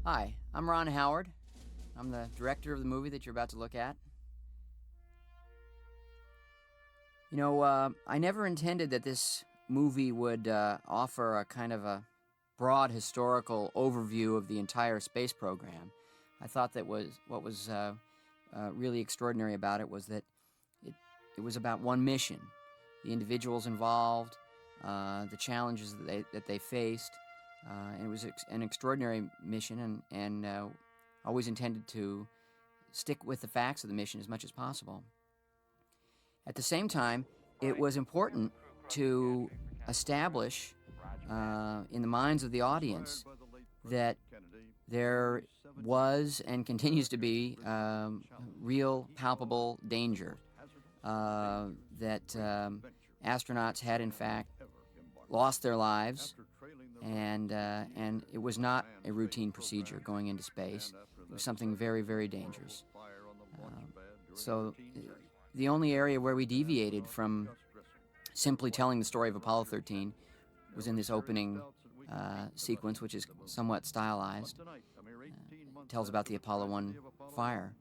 Hi, I'm Ron Howard. I'm the director of the movie that you're about to look at. You know, I never intended that this movie would offer a kind of a broad historical overview of the entire space program. I thought that what was really extraordinary about it was that it was about one mission, the individuals involved, the challenges that they faced, and it was an extraordinary mission, and always intended to stick with the facts of the mission as much as possible. At the same time, it was important to establish in the minds of the audience that there was and continues to be real, palpable danger, that astronauts had, in fact, lost their lives, and it was not a routine procedure going into space. It was something very, very dangerous. So the only area where we deviated from simply telling the story of Apollo 13 was in this opening sequence, which is somewhat stylized. It tells about the Apollo 1 fire.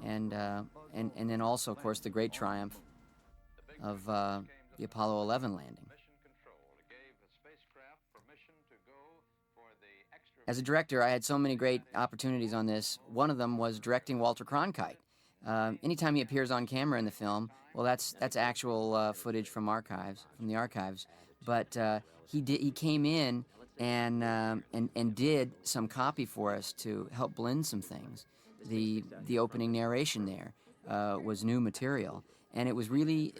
And then also, of course, the great triumph of the Apollo 11 landing. As a director, I had so many great opportunities on this. One of them was directing Walter Cronkite. Anytime he appears on camera in the film, well, that's actual footage from the archives. But he came in and did some copy for us to help blend some things. The opening narration there was new material, and it was really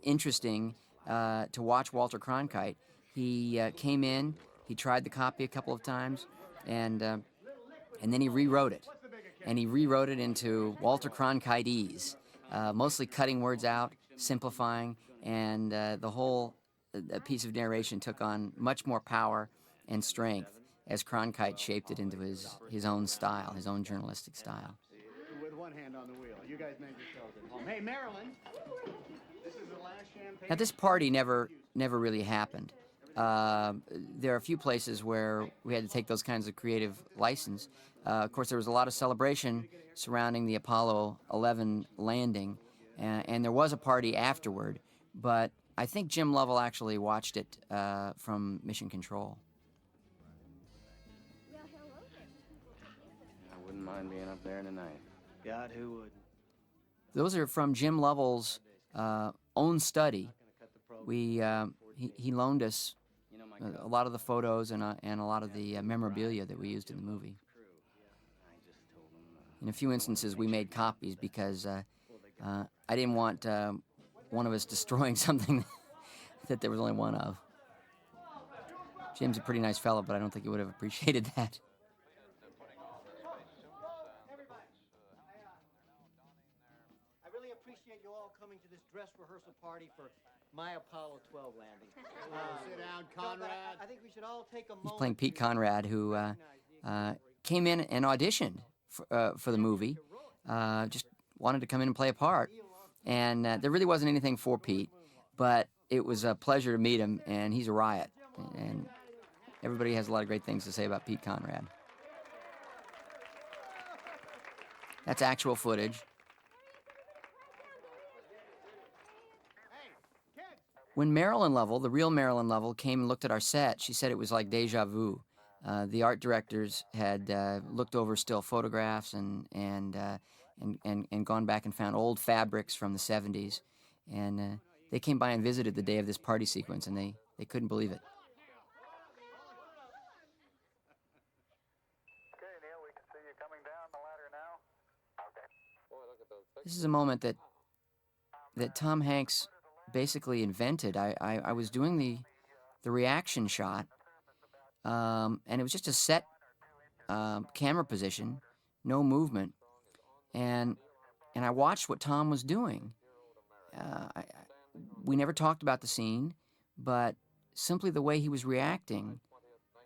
interesting to watch Walter Cronkite. He came in, he tried the copy a couple of times, and then he rewrote it. And he rewrote it into Walter Cronkite-ese, mostly cutting words out, simplifying, and the whole piece of narration took on much more power and strength as Cronkite shaped it into his own style, his own journalistic style. With one hand on the wheel. You guys made yourselves at home. Hey, Marilyn, this is the last champagne. Now, this party never really happened. There are a few places where we had to take those kinds of creative license. Of course, there was a lot of celebration surrounding the Apollo 11 landing, and there was a party afterward, but I think Jim Lovell actually watched it from Mission Control. I wouldn't mind being up there tonight. God, who would? Those are from Jim Lovell's own study. He loaned us a lot of the photos and a lot of the memorabilia that we used in the movie. In a few instances, we made copies because I didn't want one of us destroying something that there was only one of. Jim's a pretty nice fellow, but I don't think he would have appreciated that. I really appreciate you all coming to this dress rehearsal party for my Apollo 12 landing. Sit down, Conrad. I think we should all take a moment. He's playing Pete Conrad, who came in and auditioned for the movie, just wanted to come in and play a part. And there really wasn't anything for Pete, but it was a pleasure to meet him, and he's a riot. And everybody has a lot of great things to say about Pete Conrad. That's actual footage. When Marilyn Lovell, the real Marilyn Lovell, came and looked at our set, she said it was like deja vu. The art directors had looked over still photographs and gone back and found old fabrics from the 70s. And they came by and visited the day of this party sequence, and they couldn't believe it. Okay, Neil, we can see you coming down the ladder now. Okay. Boy, look at those. This is a moment that Tom Hanks basically invented. I was doing the reaction shot, and it was just a set camera position, no movement, and I watched what Tom was doing. We never talked about the scene, but simply the way he was reacting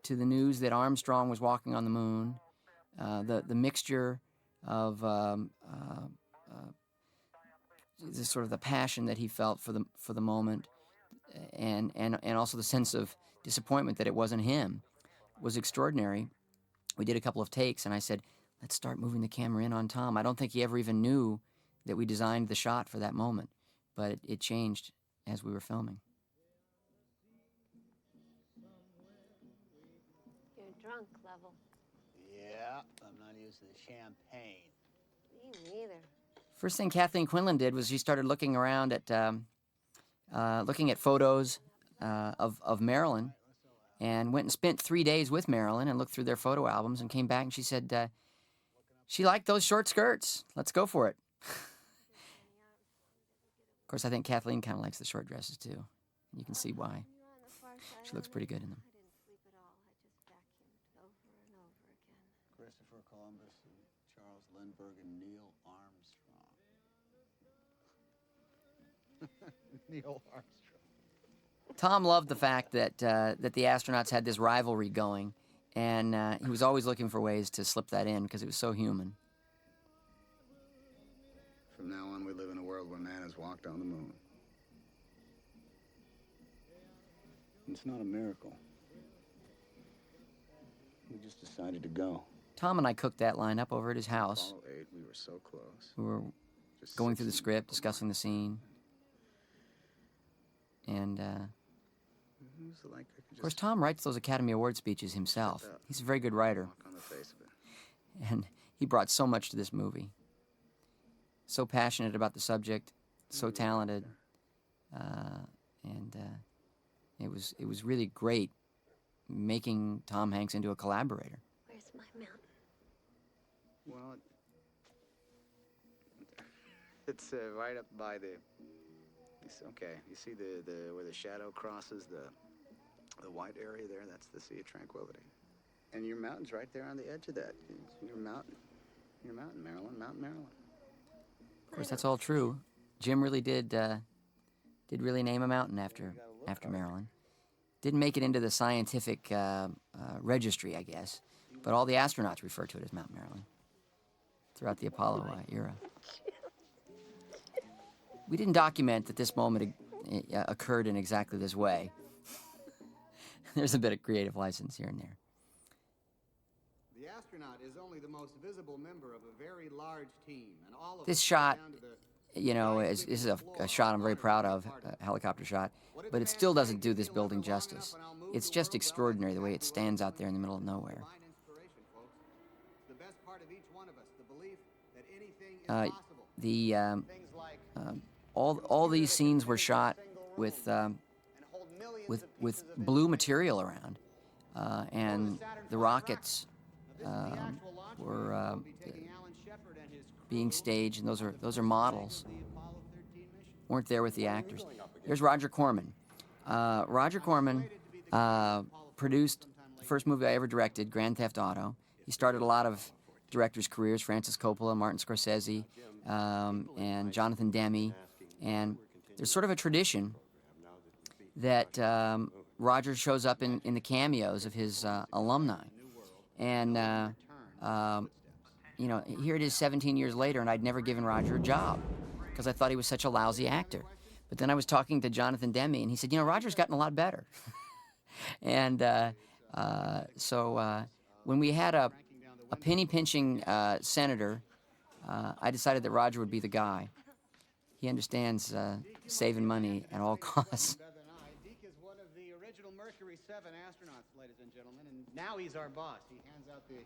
to the news that Armstrong was walking on the moon, the mixture of the sort of the passion that he felt for the moment, and also the sense of disappointment that it wasn't him. was extraordinary. We did a couple of takes, and I said, let's start moving the camera in on Tom. I don't think he ever even knew that we designed the shot for that moment, but it changed as we were filming. You're drunk, Lovell. Yeah, I'm not used to the champagne. Me neither. First thing Kathleen Quinlan did was she started looking around at photos of Marilyn, and went and spent 3 days with Marilyn and looked through their photo albums and came back and she said she liked those short skirts. Let's go for it. Of course, I think Kathleen kind of likes the short dresses too. And you can see why. She looks pretty good in them. I didn't sleep at all. I just vacuumed over and over again. Christopher Columbus and Charles Lindbergh and Neil Armstrong. Neil Armstrong. Tom loved the fact that that the astronauts had this rivalry going, and he was always looking for ways to slip that in because it was so human. From now on, we live in a world where man has walked on the moon. It's not a miracle. We just decided to go. Tom and I cooked that line up over at his house. Apollo 8, we were so close. We were Just going through the 16 script, people discussing the scene, and It was like I could of course just Tom writes those Academy Award speeches himself. Shut up. He's a very good writer, walk on the face of it. and he brought so much to this movie. So passionate about the subject, so talented, and it was really great making Tom Hanks into a collaborator. Where's my mountain? Well, it's right up by the. It's okay. You see the where the shadow crosses the white area there. That's the Sea of Tranquility, and your mountain's right there on the edge of that. It's your mountain, Maryland, Mount Maryland. Of course, that's all true. Jim really did really name a mountain after Marilyn. Didn't make it into the scientific registry, I guess, but all the astronauts refer to it as Mount Marilyn throughout the Apollo era. We didn't document that this moment occurred in exactly this way. There's a bit of creative license here and there. The astronaut is only the most visible member of a very large team, and all of This us shot, down to the this is a shot I'm very proud of, a helicopter shot, but it still doesn't do this building justice. It's just extraordinary the way it stands out there in the middle of nowhere. divine inspiration, folks. It's the best part of each one of us, the belief that anything is possible. Things like All these scenes were shot with and hold millions of with pieces of blue material around, and the rockets were being staged, and those are models. Weren't there with the actors. There's Roger Corman. Roger Corman produced the first movie I ever directed, Grand Theft Auto. He started a lot of directors' careers, Francis Coppola, Martin Scorsese, and Jonathan Demme. And there's sort of a tradition that Roger shows up in the cameos of his alumni. And, here it is 17 years later, and I'd never given Roger a job because I thought he was such a lousy actor. But then I was talking to Jonathan Demme, and he said, Roger's gotten a lot better. And so when we had a penny-pinching senator, I decided that Roger would be the guy. He understands saving money at all costs. Deke is one of the original Mercury 7 astronauts, ladies and gentlemen, and now he's our boss. He hands out the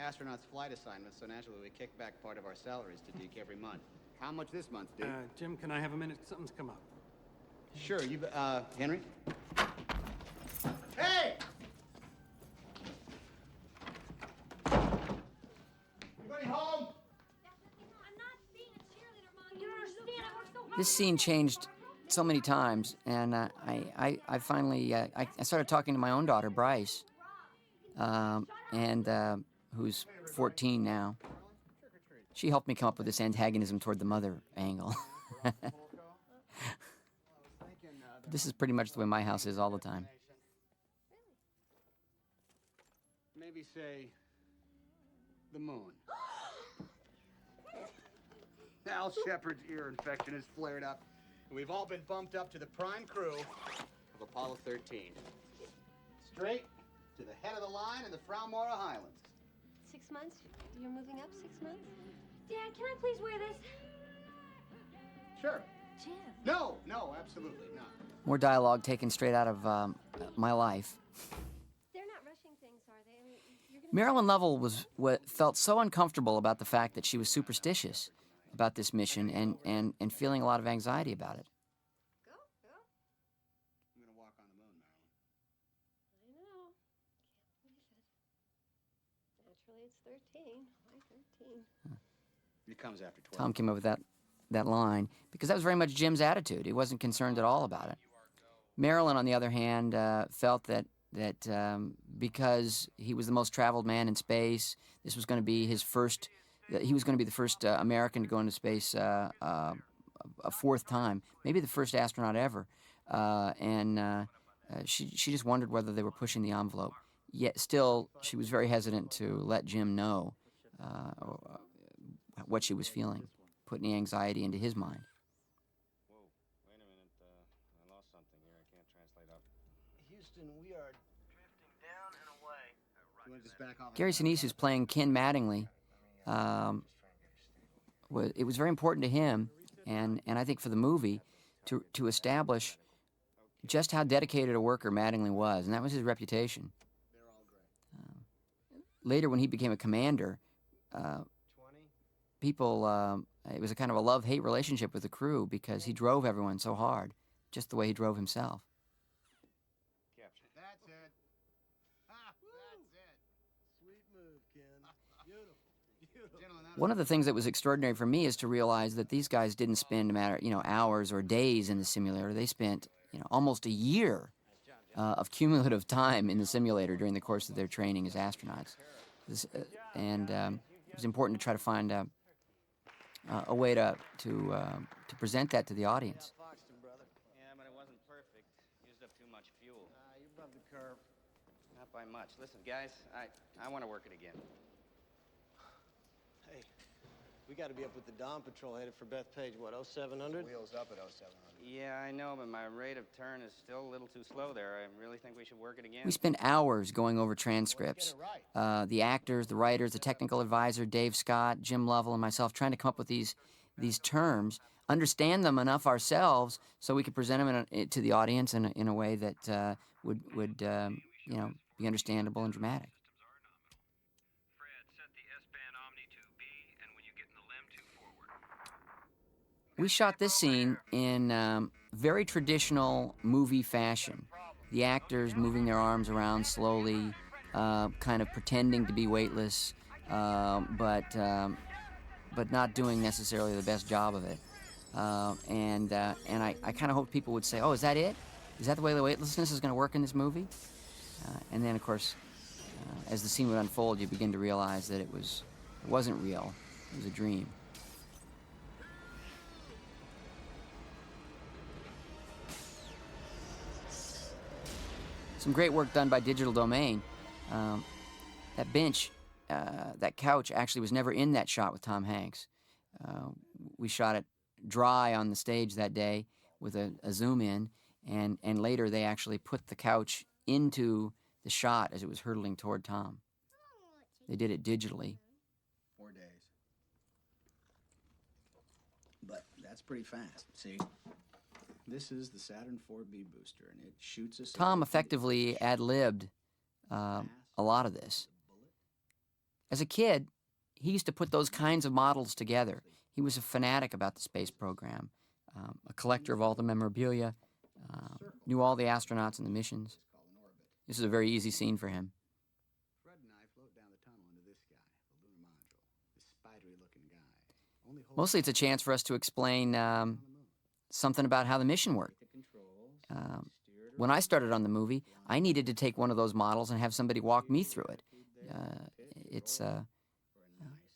astronauts' flight assignments, so naturally we kick back part of our salaries to Deke every month. How much this month, Deke? Jim, can I have a minute? Something's come up. Sure, you, Henry? Hey! Anybody home? This scene changed so many times, and I finally I started talking to my own daughter, Bryce, and who's 14 now. She helped me come up with this antagonism toward the mother angle. This is pretty much the way my house is all the time. Maybe say the moon. Al Shepard's ear infection has flared up, and we've all been bumped up to the prime crew of Apollo 13. Straight to the head of the line in the Fraumora Highlands. 6 months? You're moving up 6 months? Dad, can I please wear this? Sure. Jim. No, absolutely not. More dialogue taken straight out of my life. They're not rushing things, are they? I mean, you're gonna... Marilyn Lovell felt so uncomfortable about the fact that she was superstitious about this mission and feeling a lot of anxiety about it. Go. I'm gonna walk on the moon, Marilyn. I know. Can't believe it. Naturally, it's 13. Why 13? It comes after 12. Tom came up with that line because that was very much Jim's attitude. He wasn't concerned at all about it. Marilyn, on the other hand, felt that because he was the most traveled man in space, this was going to be his first. He was going to be the first American to go into space a fourth time, maybe the first astronaut ever. She just wondered whether they were pushing the envelope. Yet still, she was very hesitant to let Jim know what she was feeling, put any anxiety into his mind. Whoa, wait a minute. I lost something here. I can't translate up. Houston, we are drifting down and away. You want to just back off? Gary Sinise, who's playing Ken Mattingly, it was very important to him, and I think for the movie, to establish just how dedicated a worker Mattingly was, and that was his reputation. Later, when he became a commander, people, it was a kind of a love-hate relationship with the crew because he drove everyone so hard, just the way he drove himself. Capture. That's it. That's it. Sweet move, Ken. Beautiful. Gentlemen, One of the things that was extraordinary for me is to realize that these guys didn't spend hours or days in the simulator. They spent almost a year of cumulative time in the simulator during the course of their training as astronauts. It was important to try to find a way to present that to the audience. Paxton, brother. Yeah, but it wasn't perfect. Used up too much fuel. You're above the curve. Not by much. Listen, guys, I want to work it again. Hey, we got to be up with the Dawn Patrol headed for Bethpage, what, 0700? wheels up at 0700. Yeah, I know, but my rate of turn is still a little too slow there. I really think we should work it again. We spent hours going over transcripts. The actors, the writers, the technical advisor, Dave Scott, Jim Lovell, and myself, trying to come up with these terms, understand them enough ourselves so we could present them to the audience in a way that would be understandable and dramatic. We shot this scene in very traditional movie fashion. The actors moving their arms around slowly, kind of pretending to be weightless, but not doing necessarily the best job of it. And I kind of hoped people would say, "Oh, is that it? Is that the way the weightlessness is going to work in this movie?" And then, of course, as the scene would unfold, you begin to realize that it wasn't real. It was a dream. Some great work done by Digital Domain. That bench, that couch actually was never in that shot with Tom Hanks. We shot it dry on the stage that day with a zoom in, and later they actually put the couch into the shot as it was hurtling toward Tom. They did it digitally. 4 days. But that's pretty fast. See? This is the Saturn IVB booster, and it shoots us. Tom effectively ad-libbed a lot of this. As a kid, he used to put those kinds of models together. He was a fanatic about the space program, a collector of all the memorabilia, knew all the astronauts and the missions. This is a very easy scene for him. Fred and I float down the tunnel into this guy, the Lunar module, this spidery-looking guy. Mostly it's a chance for us to explain something about how the mission worked. When I started on the movie, I needed to take one of those models and have somebody walk me through it.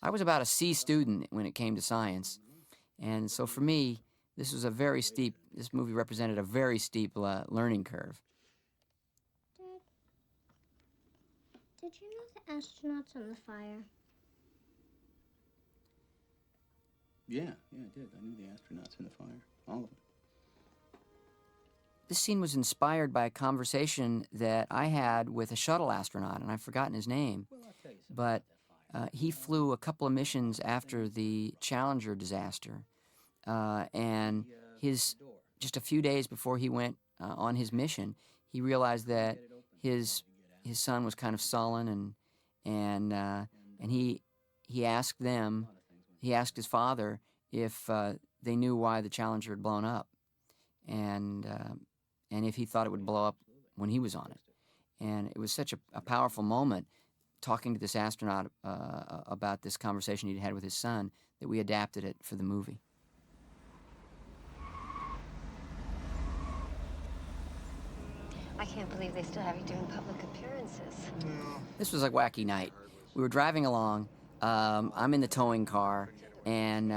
I was about a C student when it came to science, and so for me, this movie represented a very steep learning curve. Did you know the astronauts on the fire? Yeah, I did. I knew the astronauts in the fire. All of them. this scene was inspired by a conversation that I had with a shuttle astronaut, and I've forgotten his name, but he flew a couple of missions after the Challenger disaster, and just a few days before he went on his mission, he realized that his son was kind of sullen, and he asked his father if they knew why the Challenger had blown up, and if he thought it would blow up when he was on it. And it was such a powerful moment talking to this astronaut about this conversation he'd had with his son that we adapted it for the movie. I can't believe they still have you doing public appearances. This was a wacky night. We were driving along. I'm in the towing car, and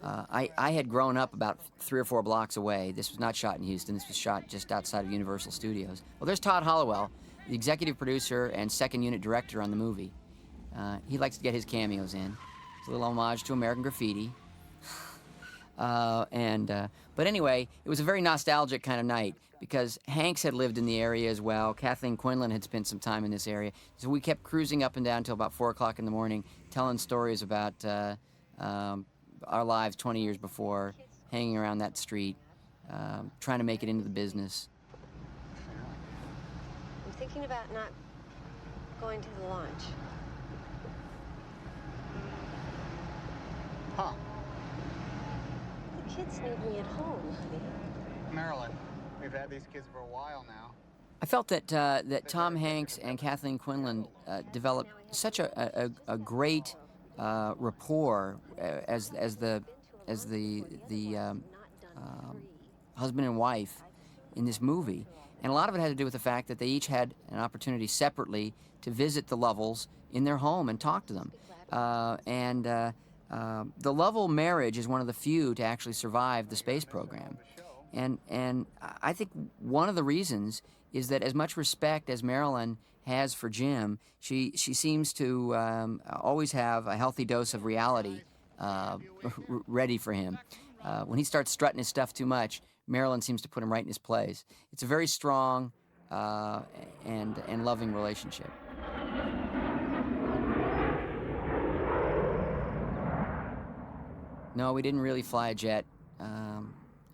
I had grown up about 3 or 4 blocks away. This was not shot in Houston. This was shot just outside of Universal Studios. Well, there's Todd Hollowell, the executive producer and second unit director on the movie. He likes to get his cameos in. It's a little homage to American Graffiti. But anyway, it was a very nostalgic kind of night because Hanks had lived in the area as well. Kathleen Quinlan had spent some time in this area. So we kept cruising up and down until about 4 o'clock in the morning, telling stories about our lives 20 years before, hanging around that street, trying to make it into the business. I'm thinking about not going to the launch. Huh. The kids need me at home, honey. Marilyn, we've had these kids for a while now. I felt that Tom Hanks and Kathleen Quinlan developed such a great rapport as the husband and wife in this movie, and a lot of it had to do with the fact that they each had an opportunity separately to visit the Lovells in their home and talk to them. The Lovell marriage is one of the few to actually survive the space program, and I think one of the reasons is that as much respect as Marilyn has for Jim, she seems to always have a healthy dose of reality ready for him. When he starts strutting his stuff too much, Marilyn seems to put him right in his place. It's a very strong and loving relationship. No, we didn't really fly a jet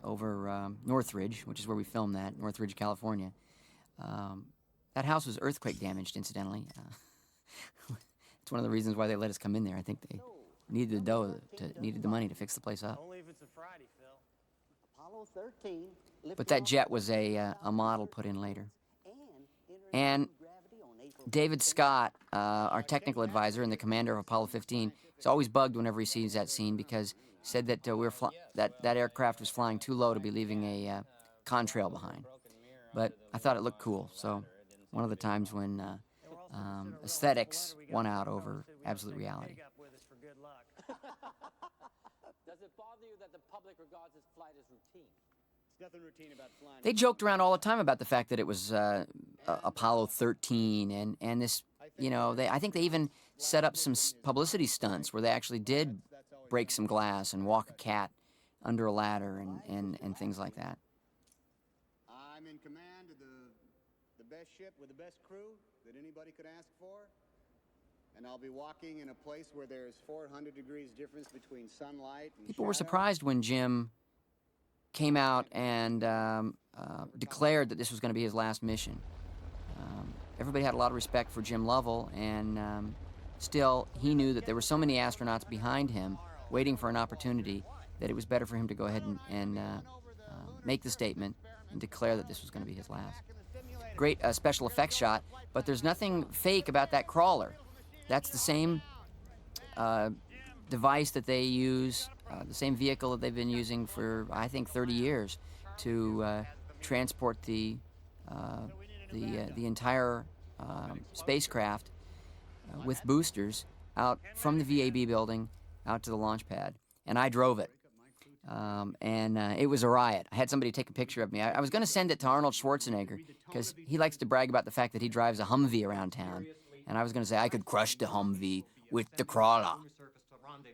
over Northridge, which is where we filmed that, Northridge, California. That house was earthquake damaged, incidentally. It's one of the reasons why they let us come in there. I think they needed needed the money to fix the place up. Only if it's a Friday, Phil. Apollo 13. But that jet was a model put in later. And David Scott, our technical advisor and the commander of Apollo 15, is always bugged whenever he sees that scene because he said that that aircraft was flying too low to be leaving a contrail behind. But I thought it looked cool, so one of the times when aesthetics won out over absolute reality. Does it bother you that the public regards this flight as routine? There's nothing routine about flying. They joked around all the time about the fact that it was Apollo 13 and this, I think they even set up some publicity stunts where they actually did break some glass and walk a cat under a ladder and things like that. I'm in command of the best ship with the best crew that anybody could ask for. And I'll be walking in a place where there's 400 degrees difference between sunlight and People were shadow. surprised when Jim came out and declared that this was going to be his last mission. Everybody had a lot of respect for Jim Lovell, and still he knew that there were so many astronauts behind him waiting for an opportunity that it was better for him to go ahead and make the statement and declare that this was going to be his last. Great special effects shot, but there's nothing fake about that crawler. That's the same device that they use, the same vehicle that they've been using for, I think, 30 years to transport the entire spacecraft with boosters out from the VAB building out to the launch pad. And I drove it. It was a riot. I had somebody take a picture of me. I was going to send it to Arnold Schwarzenegger because he likes to brag about the fact that he drives a Humvee around town. And I was going to say I could crush the Humvee with the crawler.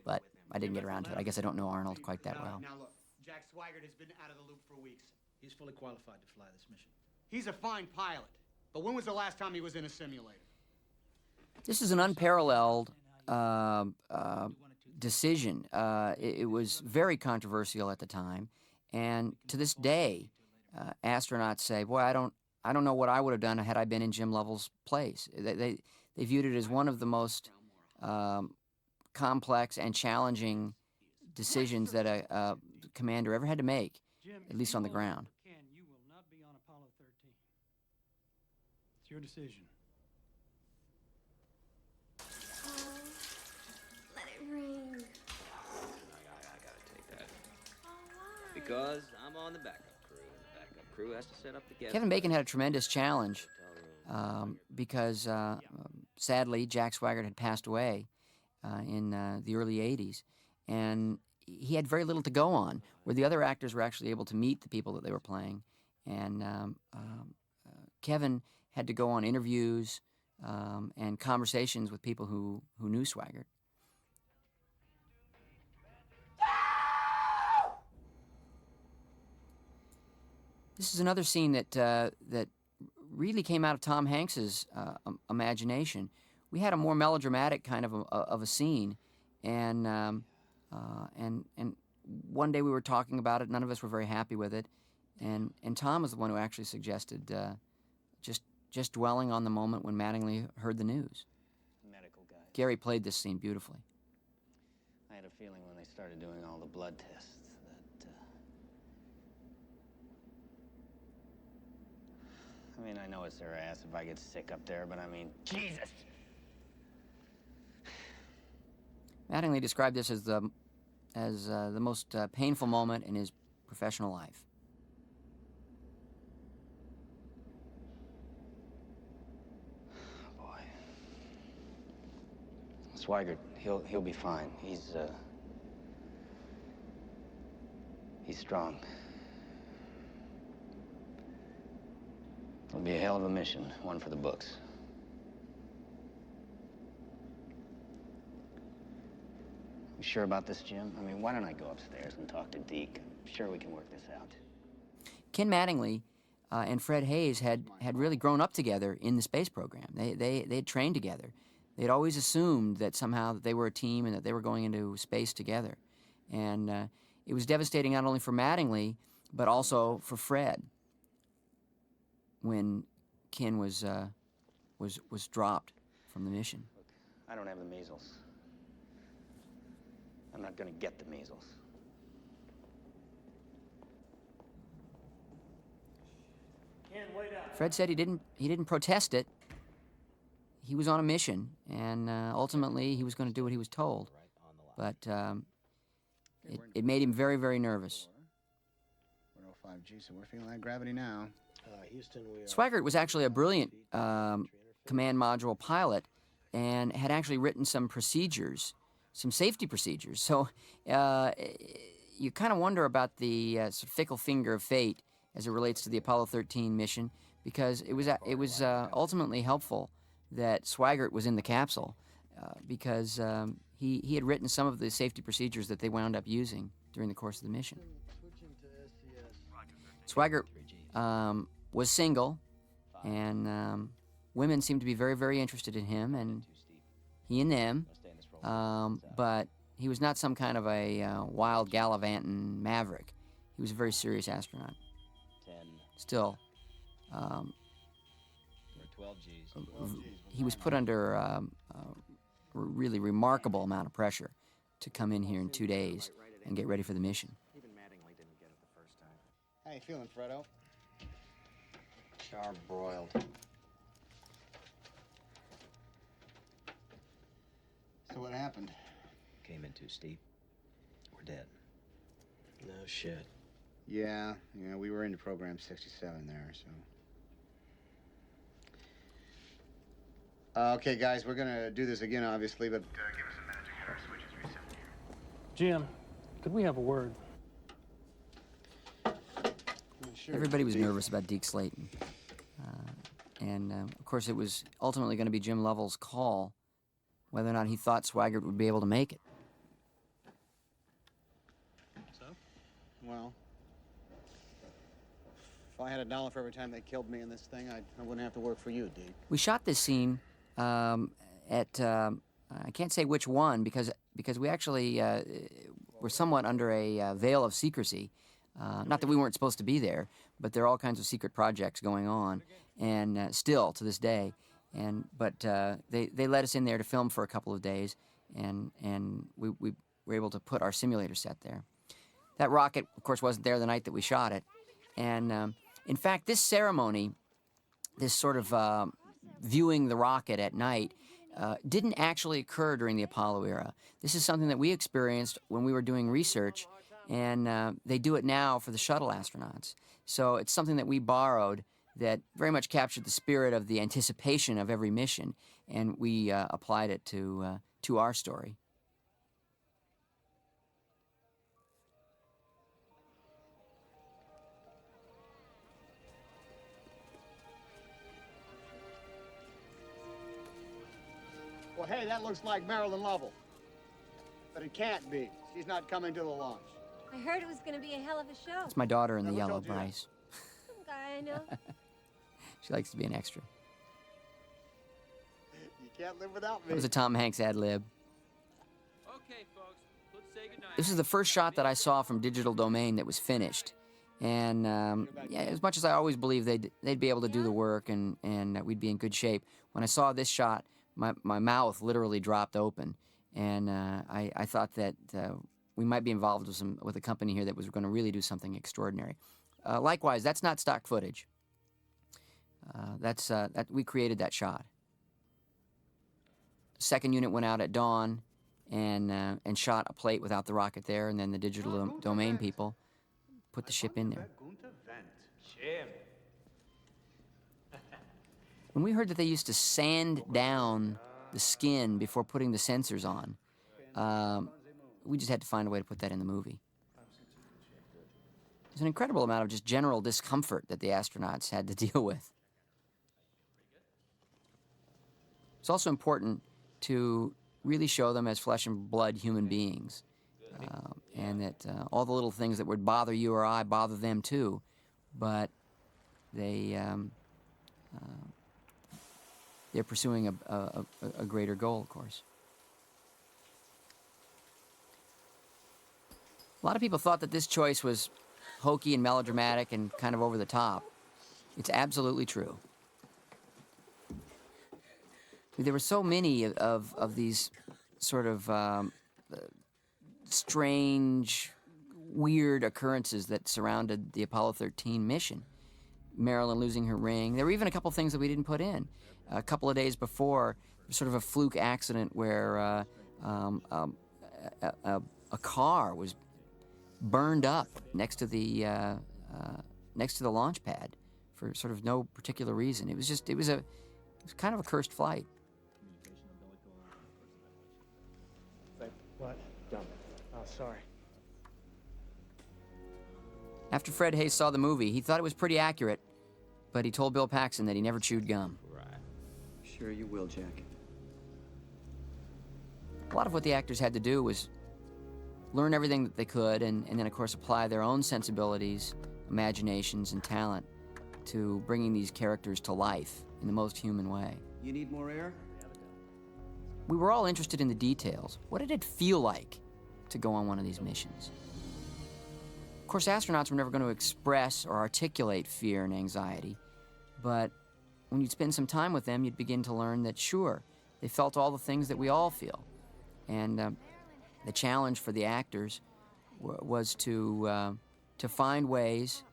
But I didn't get around to it. I guess I don't know Arnold quite that well. Now look, Jack Swigert has been out of the loop for weeks. He's fully qualified to fly this mission. He's a fine pilot, but when was the last time he was in a simulator? This is an unparalleled decision. It was very controversial at the time, and to this day, astronauts say, "Boy, I don't know what I would have done had I been in Jim Lovell's place." They viewed it as one of the most complex and challenging decisions that a commander ever had to make, at least on the ground. Ken, you will not be on Apollo 13. It's your decision. Let it ring. I gotta take that. Because I'm on the backup crew, and the backup crew has to set up the guest. Kevin Bacon had a tremendous challenge because, sadly, Jack Swigert had passed away in the early 80s, and he had very little to go on, where the other actors were actually able to meet the people that they were playing. And Kevin had to go on interviews and conversations with people who knew Swigert. This is another scene that really came out of Tom Hanks's imagination. We had a more melodramatic kind of a scene, and one day we were talking about it. None of us were very happy with it, and Tom was the one who actually suggested just dwelling on the moment when Mattingly heard the news. Medical guys. Gary played this scene beautifully. I had a feeling when they started doing all the blood tests that... I mean, I know it's their ass if I get sick up there, but I mean, Jesus! Mattingly described this as the most painful moment in his professional life. Oh, boy. Swigert, he'll be fine. He's strong. It'll be a hell of a mission, one for the books. You sure about this, Jim? I mean, why don't I go upstairs and talk to Deke? I'm sure we can work this out. Ken Mattingly and Fred Haise had really grown up together in the space program. They had trained together. They'd always assumed that somehow that they were a team and that they were going into space together. And it was devastating not only for Mattingly, but also for Fred when Ken was dropped from the mission. Look, I don't have the measles. I'm not gonna get the measles. Fred said he didn't protest it. He was on a mission, and ultimately he was going to do what he was told. But it made him very, very nervous. 105G, so we're feeling that gravity now. Houston, we are... Swigert was actually a brilliant command module pilot and had actually written some procedures, some safety procedures. So you kind of wonder about the sort of fickle finger of fate as it relates to the Apollo 13 mission, because it was ultimately helpful that Swigert was in the capsule because he had written some of the safety procedures that they wound up using during the course of the mission. Swigert was single, and women seemed to be very, very interested in him, and he in them, but he was not some kind of a wild gallivanting maverick. He was a very serious astronaut. Still, 12 Gs. he was put under a really remarkable amount of pressure to come in here in 2 days and get ready for the mission. Even Mattingly didn't get it the first time. How you feeling, Fredo? Charbroiled. So what happened? Came in too steep. We're dead. No shit. Yeah, we were into program 67 there, so. Okay, guys, we're gonna do this again, obviously, but... Give us a minute to get our switches reset here. Jim, could we have a word? Sure. Everybody was nervous about Deke Slayton. And, of course, it was ultimately going to be Jim Lovell's call whether or not he thought Swigert would be able to make it. So? Well, a dollar for every time they killed me in this thing, I wouldn't have to work for you, Deke. We shot this scene at I can't say which one because we actually were somewhat under a veil of secrecy. Not that we weren't supposed to be there, but there are all kinds of secret projects going on, and still to this day. But they let us in there to film for a couple of days, and we were able to put our simulator set there. That rocket, of course, wasn't there the night that we shot it. And in fact, this ceremony, this sort of viewing the rocket at night, didn't actually occur during the Apollo era. This is something that we experienced when we were doing research, and they do it now for the shuttle astronauts. So it's something that we borrowed that very much captured the spirit of the anticipation of every mission, and we applied it to our story. Well, hey, that looks like Marilyn Lovell. But it can't be. She's not coming to the launch. I heard it was going to be a hell of a show. It's my daughter in the Who yellow, told you that? Bryce. Some guy I know. She likes to be an extra. You can't live without me. That was a Tom Hanks ad lib. Okay, folks, let's say goodnight. This is the first shot that I saw from Digital Domain that was finished. And yeah, as much as I always believed they'd be able to do the work and we'd be in good shape, when I saw this shot, my mouth literally dropped open. And I thought that we might be involved with a company here that was going to really do something extraordinary. Likewise, that's not stock footage. We created that shot. Second unit went out at dawn and shot a plate without the rocket there, and then the Digital Domain people put the ship in there. Jim. When we heard that they used to sand down the skin before putting the sensors on, we just had to find a way to put that in the movie. There's an incredible amount of just general discomfort that the astronauts had to deal with. It's also important to really show them as flesh and blood human beings, and that all the little things that would bother you or I bother them too, but they're pursuing a greater goal, of course. A lot of people thought that this choice was hokey and melodramatic and kind of over the top. It's absolutely true. There were so many of these sort of strange, weird occurrences that surrounded the Apollo 13 mission. Marilyn losing her ring. There were even a couple things that we didn't put in. A couple of days before, sort of a fluke accident where a car was burned up next to the launch pad for sort of no particular reason. It was kind of a cursed flight. What? Oh, sorry. After Fred Haise saw the movie, he thought it was pretty accurate, but he told Bill Paxton that he never chewed gum. Right. Sure you will, Jack. A lot of what the actors had to do was learn everything that they could and then, of course, apply their own sensibilities, imaginations, and talent to bringing these characters to life in the most human way. You need more air? We were all interested in the details. What did it feel like to go on one of these missions? Of course, astronauts were never going to express or articulate fear and anxiety, but when you'd spend some time with them, you'd begin to learn that, sure, they felt all the things that we all feel. And the challenge for the actors was to find ways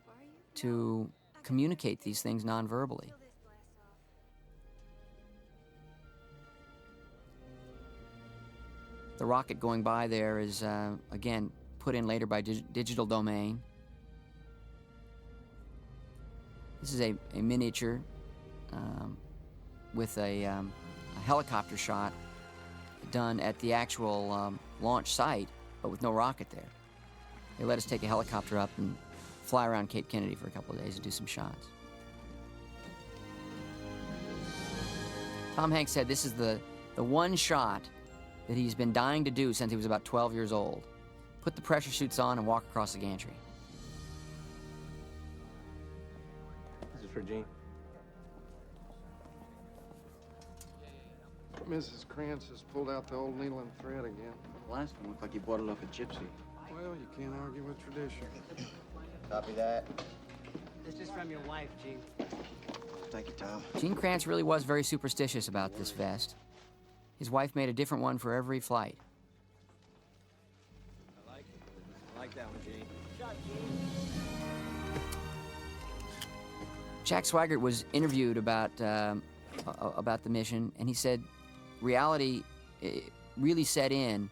to communicate these things non-verbally. The rocket going by there is, again, put in later by Digital Domain. This is a miniature with a helicopter shot done at the actual launch site, but with no rocket there. They let us take a helicopter up and fly around Cape Kennedy for a couple of days and do some shots. Tom Hanks said this is the one shot that he's been dying to do since he was about 12 years old. Put the pressure suits on and walk across the gantry. for Gene? Mrs. Krantz has pulled out the old needle and thread again. Last one looked like you bought it off a gypsy. Well, you can't argue with tradition. Copy that. This is from your wife, Gene. Thank you, Tom. Gene Kranz really was very superstitious about this vest. His wife made a different one for every flight. I like it. I like that one, Gene. Shot, Gene. Jack Swigert was interviewed about the mission, and he said reality really set in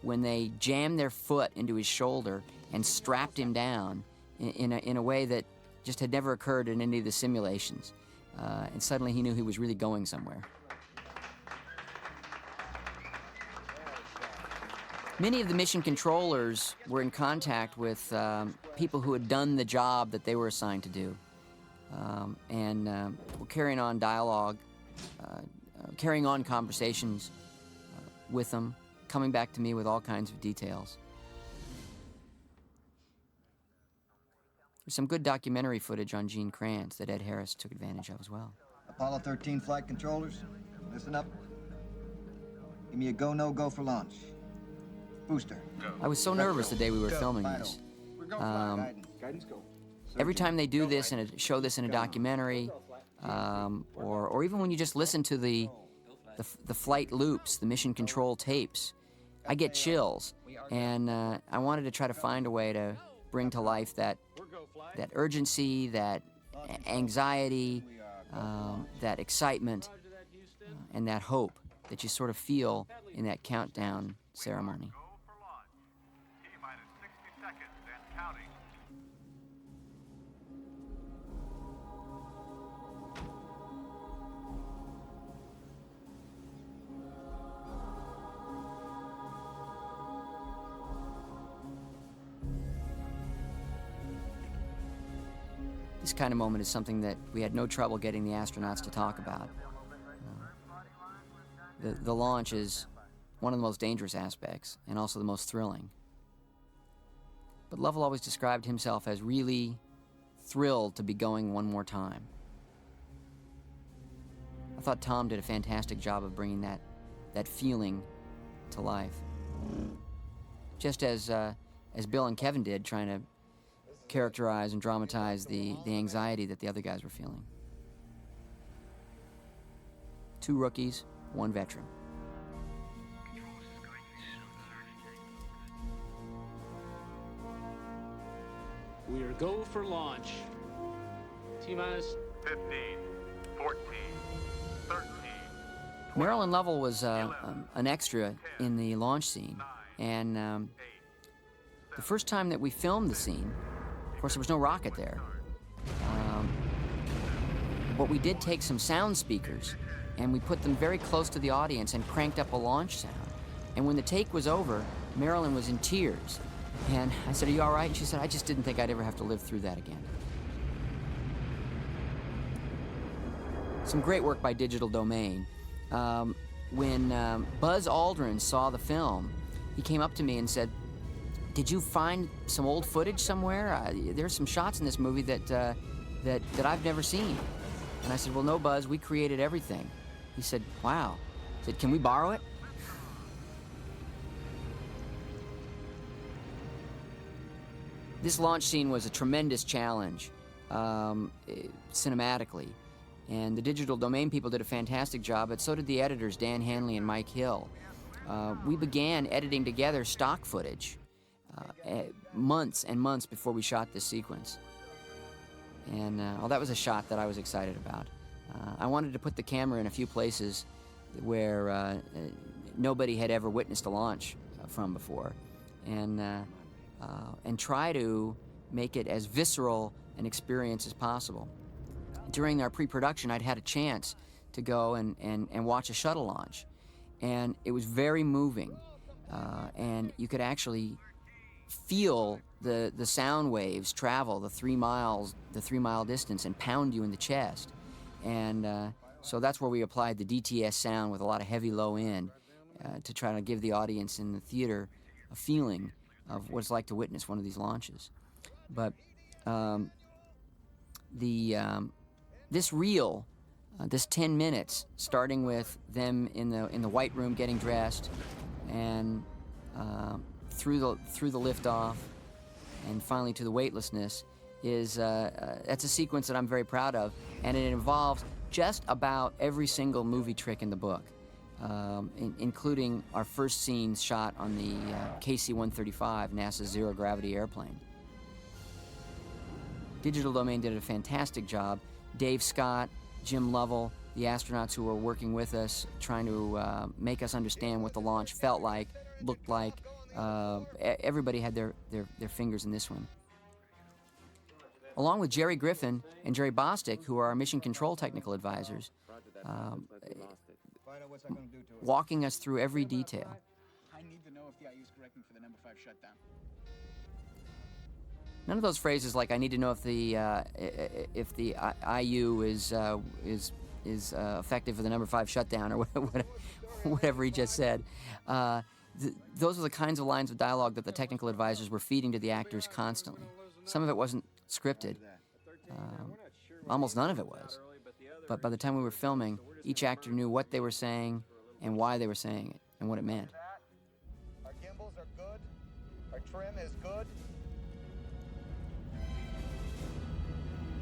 when they jammed their foot into his shoulder and strapped him down in a way that just had never occurred in any of the simulations. And suddenly he knew he was really going somewhere. Many of the mission controllers were in contact with people who had done the job that they were assigned to do. And were carrying on dialogue, carrying on conversations with them, coming back to me with all kinds of details. There's some good documentary footage on Gene Kranz that Ed Harris took advantage of as well. Apollo 13 flight controllers, listen up. Give me a go, no-go for launch. Booster. I was so nervous the day we were filming this. Guidance go. Every time they do this and show this in a documentary, or even when you just listen to the flight loops, the mission control tapes, I get chills. And I wanted to try to find a way to bring to life that urgency, that anxiety, that excitement, and that hope that you sort of feel in that countdown ceremony. This kind of moment is something that we had no trouble getting the astronauts to talk about. The launch is one of the most dangerous aspects and also the most thrilling. But Lovell always described himself as really thrilled to be going one more time. I thought Tom did a fantastic job of bringing that feeling to life. Just as Bill and Kevin did, trying to characterize and dramatize the anxiety that the other guys were feeling. 2 rookies, 1 veteran. We are go for launch. T-minus 15, 14, 13. Marilyn Lovell was an extra in the launch scene, and the first time that we filmed the scene, of course, there was no rocket there. But we did take some sound speakers, and we put them very close to the audience and cranked up a launch sound. And when the take was over, Marilyn was in tears. And I said, "Are you all right?" And she said, "I just didn't think I'd ever have to live through that again." Some great work by Digital Domain. When Buzz Aldrin saw the film, he came up to me and said, "Did you find some old footage somewhere? There's some shots in this movie that I've never seen." And I said, "Well, no, Buzz, we created everything." He said, "Wow." I said, "Can we borrow it?" This launch scene was a tremendous challenge, cinematically. And the Digital Domain people did a fantastic job, but so did the editors, Dan Hanley and Mike Hill. We began editing together stock footage months and months before we shot this sequence. And that was a shot that I was excited about. I wanted to put the camera in a few places where nobody had ever witnessed a launch from before, and try to make it as visceral an experience as possible. During our pre-production, I'd had a chance to go and watch a shuttle launch, and it was very moving, and you could actually feel the sound waves travel the 3 mile distance and pound you in the chest. And so that's where we applied the DTS sound with a lot of heavy low end to try to give the audience in the theater a feeling of what it's like to witness one of these launches. But this reel, this 10 minutes, starting with them in the white room getting dressed, and through the liftoff, and finally to the weightlessness, is that's a sequence that I'm very proud of, and it involves just about every single movie trick in the book, including our first scene shot on the KC-135, NASA's zero-gravity airplane. Digital Domain did a fantastic job. Dave Scott, Jim Lovell, the astronauts who were working with us, trying to make us understand what the launch felt like, looked like. Everybody had their fingers in this one. Along with Jerry Griffin and Jerry Bostic, who are our mission control technical advisors, walking us through every detail. I need to know if the IU is correcting for the number 5 shutdown. None of those phrases like "I need to know if the IU is effective for the number 5 shutdown" or whatever he just said. Those are the kinds of lines of dialogue that the technical advisors were feeding to the actors constantly. Some of it wasn't scripted. Almost none of it was. But by the time we were filming, each actor knew what they were saying and why they were saying it and what it meant. Our gimbals are good. Our trim is good.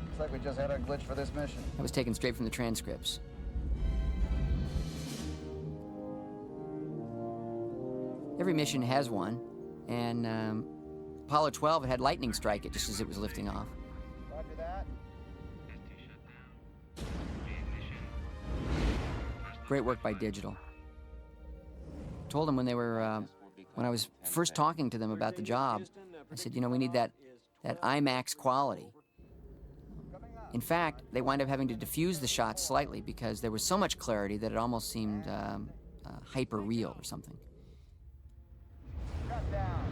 Looks like we just had our glitch for this mission. That was taken straight from the transcripts. Every mission has one, and Apollo 12 had lightning strike it just as it was lifting off. Roger that. Great work by Digital. Told them when I was first talking to them about the job, I said, you know, we need that IMAX quality. In fact, they wind up having to diffuse the shots slightly because there was so much clarity that it almost seemed hyper real or something. Shut down.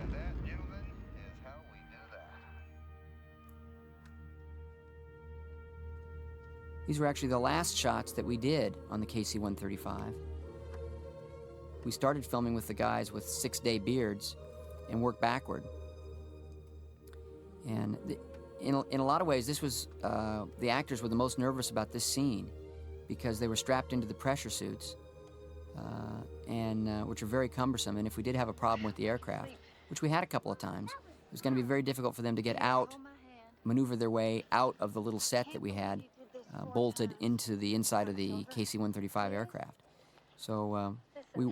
And that, gentlemen, is how we do that. These were actually the last shots that we did on the KC-135. We started filming with the guys with 6-day beards and worked backward. And in a lot of ways, this was, the actors were the most nervous about this scene because they were strapped into the pressure suits, which are very cumbersome. And if we did have a problem with the aircraft, which we had a couple of times, it was going to be very difficult for them to get out, maneuver their way out of the little set that we had bolted into the inside of the KC-135 aircraft. So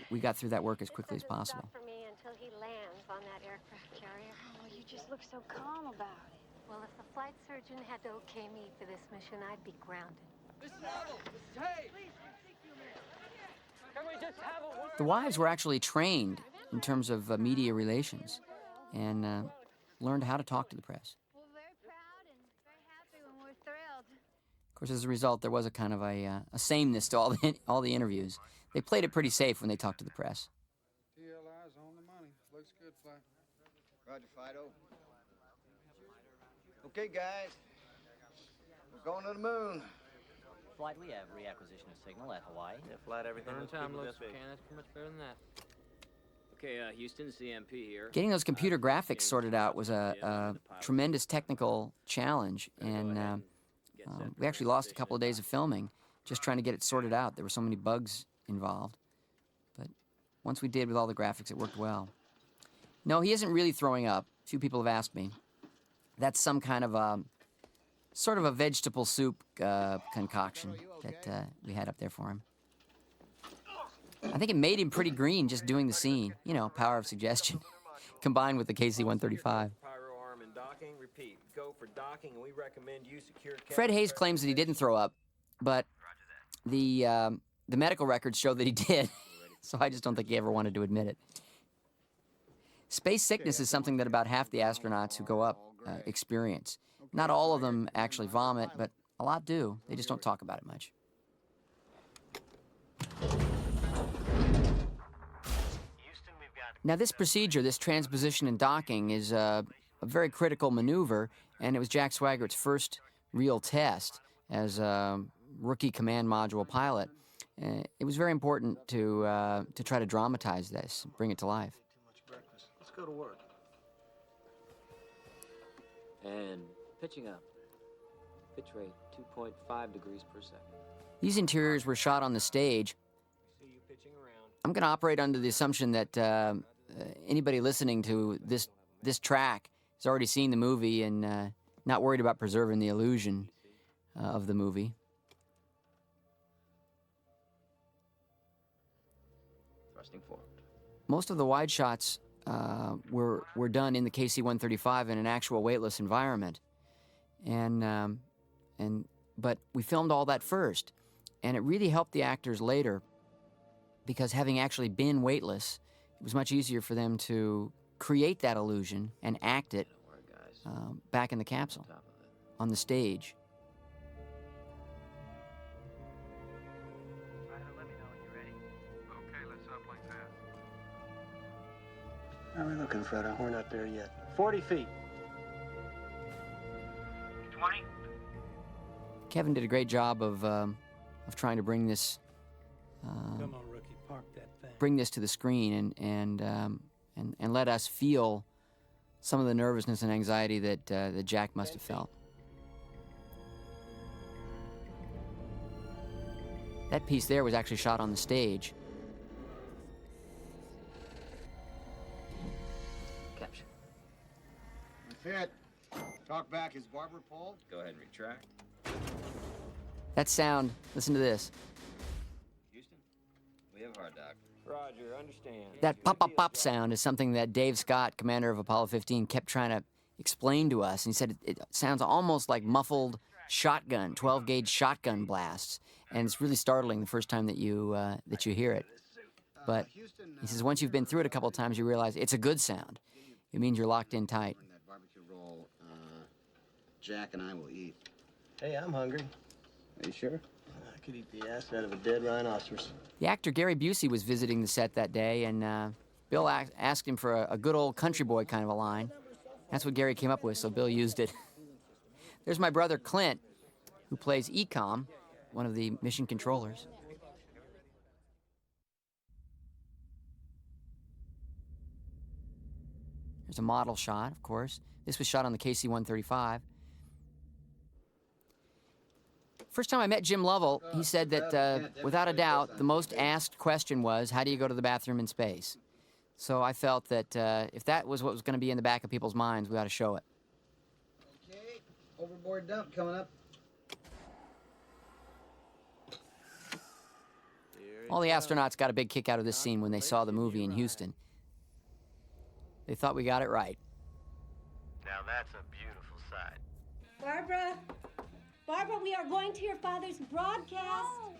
we got through that work as quickly as possible. For me until he lands on that aircraft carrier. Oh, you just look so calm about it. Well, if the flight surgeon had to okay me for this mission, I'd be grounded. The wives were actually trained in terms of media relations and learned how to talk to the press. We're very proud and very happy when we're thrilled. Of course, as a result, there was a kind of a sameness to all the interviews. They played it pretty safe when they talked to the press. TLI's on the money. Looks good, Fly. Roger, Fido. Okay, guys. We're going to the moon. Flight, we have reacquisition of signal at Hawaii. Yeah, flat everything. Burn looks time good with looks that big. okay. That's pretty much better than that. Okay, Houston, CMP here. Getting those computer graphics sorted out was a tremendous technical challenge, and we actually lost a couple of days of filming just trying to get it sorted out. There were so many bugs involved. But once we did with all the graphics, it worked well. No, he isn't really throwing up. A few people have asked me. That's some kind of sort of a vegetable soup concoction that we had up there for him. I think it made him pretty green just doing the scene. You know, power of suggestion, combined with the KC-135. Pyro arm and docking. Repeat. Go for docking, and we recommend you secure. Fred Haise claims that he didn't throw up, but the medical records show that he did. So I just don't think he ever wanted to admit it. Space sickness is something that about half the astronauts who go up experience. Not all of them actually vomit, but a lot do. They just don't talk about it much. Now this procedure, this transposition and docking, is a very critical maneuver, and it was Jack Swigert's first real test as a rookie command module pilot. It was very important to try to dramatize this, bring it to life. Let's go to work. And pitching up. Pitch rate, 2.5 degrees per second. These interiors were shot on the stage. See you pitching around. I'm going to operate under the assumption that anybody listening to this track has already seen the movie and not worried about preserving the illusion of the movie. Thrusting forward. Most of the wide shots were done in the KC-135 in an actual weightless environment, but we filmed all that first, and it really helped the actors later because having actually been weightless, it was much easier for them to create that illusion and act it back in the capsule on the stage. How are we looking, Fredo? We're not there yet. 40 feet. 20. Kevin did a great job of trying to bring this Come on, rookie, park that thing. bring this to the screen and let us feel some of the nervousness and anxiety that Jack must have felt. That piece there was actually shot on the stage. Capture. That's it. Talk back. Is barber pole? Go ahead and retract. That sound, listen to this. Houston, we have hard dock. Roger, understand. That pop-pop-pop sound is something that Dave Scott, commander of Apollo 15, kept trying to explain to us. And he said it sounds almost like muffled shotgun, 12-gauge shotgun blasts. And it's really startling the first time that you hear it. But he says once you've been through it a couple of times, you realize it's a good sound. It means you're locked in tight. That barbecue roll, Jack and I will eat. Hey, I'm hungry. Are you sure? I could eat the ass out of a dead rhinoceros. The actor Gary Busey was visiting the set that day, and Bill asked him for a good old country boy kind of a line. That's what Gary came up with, so Bill used it. There's my brother Clint, who plays ECOM, one of the mission controllers. There's a model shot, of course. This was shot on the KC-135. First time I met Jim Lovell, he said that, without a doubt, the most asked question was, how do you go to the bathroom in space? So I felt that if that was what was going to be in the back of people's minds, we ought to show it. Okay, overboard dump coming up. All the astronauts got a big kick out of this scene when they saw the movie in Houston. They thought we got it right. Now that's a beautiful sight. Barbara! Barbara, we are going to your father's broadcast. No!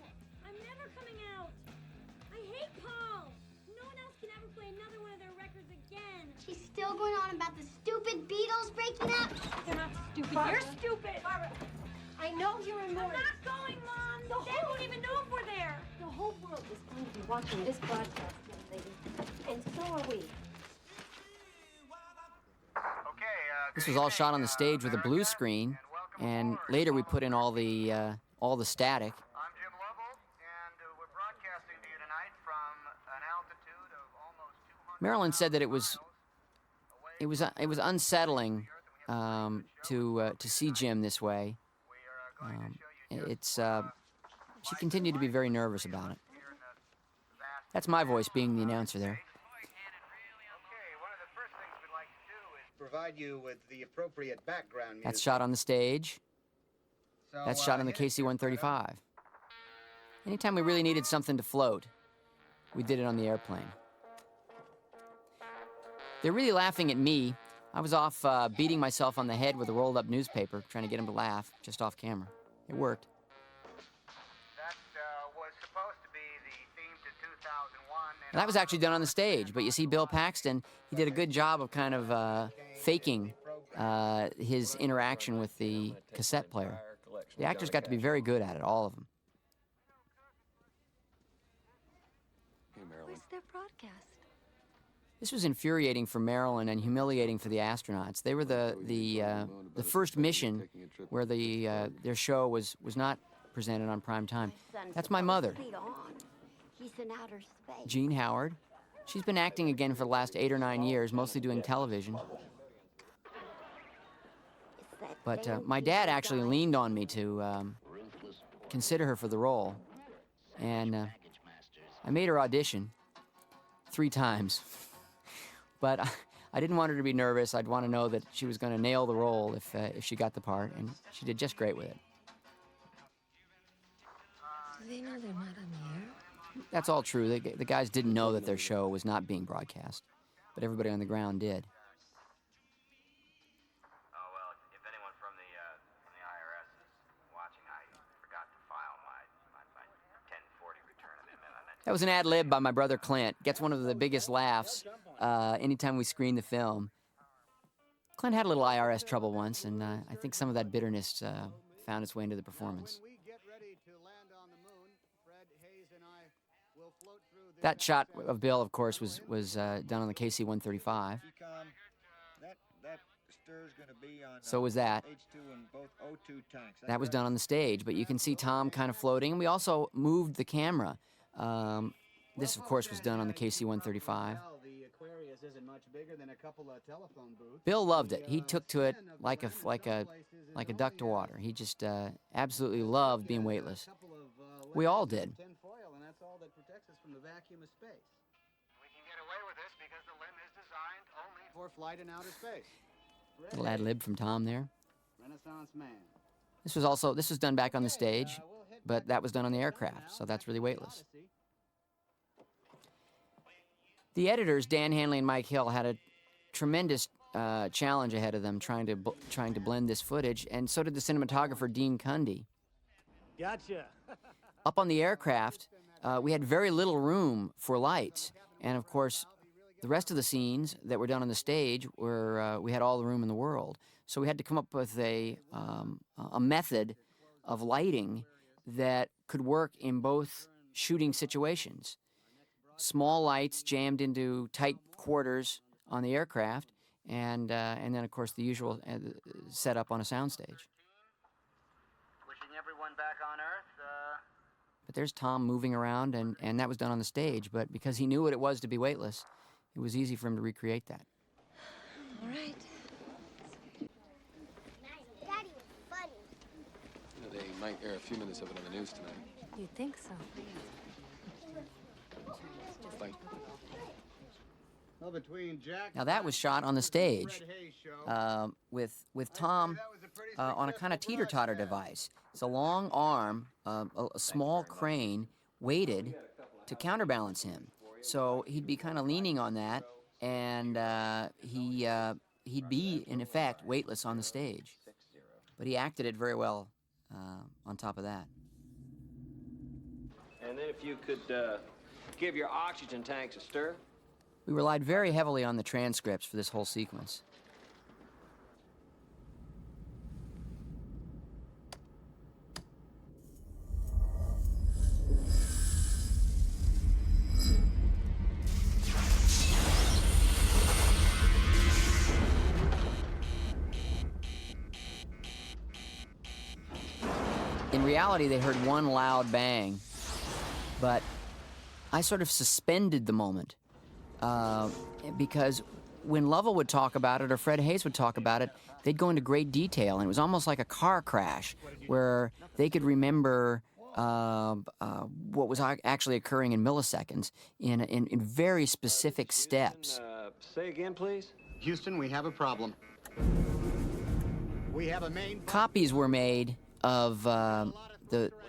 I'm never coming out. I hate Paul. No one else can ever play another one of their records again. She's still going on about the stupid Beatles breaking up. They're not stupid. Barbara. You're stupid. Barbara, I know you're remorse. I'm not going, Mom. They won't even know if we're there. The whole world is going to be watching this broadcast, young lady. And so are we. This was all shot on the stage with a blue screen, and later we put in all the static. I'm Jim Lovell, and we're broadcasting to you tonight from an altitude of almost 200 Marilyn said that it was unsettling to see Jim this way. She continued to be very nervous about it. That's my voice being the announcer there. Provide you with the appropriate background music. That's shot on the stage. That's shot on the KC-135. Anytime we really needed something to float, we did it on the airplane. They're really laughing at me. I was off beating myself on the head with a rolled-up newspaper, trying to get them to laugh, just off camera. It worked. That was supposed to be the theme to 2001. And that was actually done on the stage, but you see Bill Paxton, he did a good job of kind of faking his interaction with the cassette player. The actors got to be very good at it, all of them. Where's their broadcast? This was infuriating for Marilyn and humiliating for the astronauts. They were the first mission where their show was not presented on prime time. That's my mother, He's in outer space. Jean Howard. She's been acting again for the last 8 or 9 years, mostly doing television. But my dad actually leaned on me to consider her for the role. And I made her audition 3 times. But I didn't want her to be nervous. I'd want to know that she was going to nail the role if she got the part, and she did just great with it. Do they know they're not on the air? That's all true. The guys didn't know that their show was not being broadcast, but everybody on the ground did. Oh, well, if anyone from the IRS is watching, I forgot to file my 1040 return amendment. That was an ad lib by my brother Clint. Gets one of the biggest laughs anytime we screen the film. Clint had a little IRS trouble once, and I think some of that bitterness found its way into the performance. That shot of Bill, of course, was done on the KC-135. That stir's gonna be on, So was that. H2 and both O2 tanks. That was done on the stage, but you can see Tom kind of floating. And we also moved the camera. This, of course, was done on the KC-135. The Aquarius isn't much bigger than a couple of telephone booths. Bill loved it. He took to it like a duck to water. He just absolutely loved being weightless. We all did. Tinfoil, and that's all that protects us from the vacuum of space. We can get away with this because the limb is designed only For flight in outer space. Little ad lib from Tom there. Renaissance man. This was done back on the stage, but that was done on the aircraft, so that's really weightless. The editors, Dan Hanley and Mike Hill, had a tremendous challenge ahead of them trying to blend this footage, and so did the cinematographer Dean Cundy. Gotcha. Up on the aircraft, we had very little room for lights, and of course, the rest of the scenes that were done on the stage were we had all the room in the world. So we had to come up with a method of lighting that could work in both shooting situations. Small lights jammed into tight quarters on the aircraft, and then of course the usual setup on a soundstage. wishing everyone back on Earth. But there's Tom moving around, and that was done on the stage. But because he knew what it was to be weightless, it was easy for him to recreate that. All right. Daddy was funny. You know, they might air a few minutes of it on the news tonight. You'd think so. Like, Well, between Jack Now that was shot on the stage Haise show, with Tom on a kind of teeter-totter device. It's a long arm, a small crane weighted to counterbalance him. So he'd be kind of leaning on that, and he'd be, in effect, weightless on the stage. But he acted it very well on top of that. And then if you could give your oxygen tanks a stir. We relied very heavily on the transcripts for this whole sequence. In reality, they heard one loud bang, but I sort of suspended the moment because when Lovell would talk about it or Fred Haise would talk about it, they'd go into great detail, and it was almost like a car crash where they could remember what was actually occurring in milliseconds in very specific steps. Say again, please. Houston, we have a problem. We have a main... Copies were made of the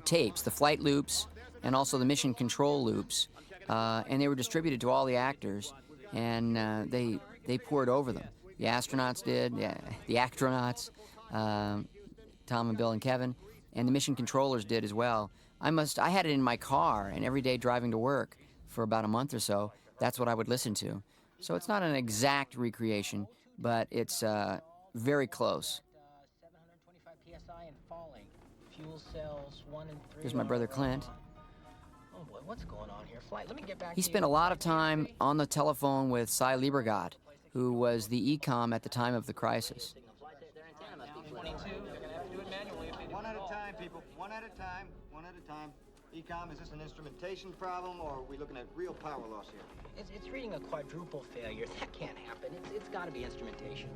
tapes, the flight loops, and also the mission control loops, and they were distributed to all the actors, and they poured over them. The astronauts did, the actronauts, Tom and Bill and Kevin, and the mission controllers did as well. I had it in my car, and every day driving to work for about a month or so, that's what I would listen to. So it's not an exact recreation, but it's very close. 725 psi and falling. Fuel cells 1 and 3. Here's my brother Clint. Oh boy, what's going on here? Flight, let me get back He to spent a lot of time on the telephone with Cy Liebergott, who was the ECOM at the time of the crisis. 22, they're gonna have to do it manually if they do One at a time, people. One at a time. One at a time. Ecom, is this an instrumentation problem, or are we looking at real power loss here? It's reading a quadruple failure. That can't happen. It's got to be instrumentation.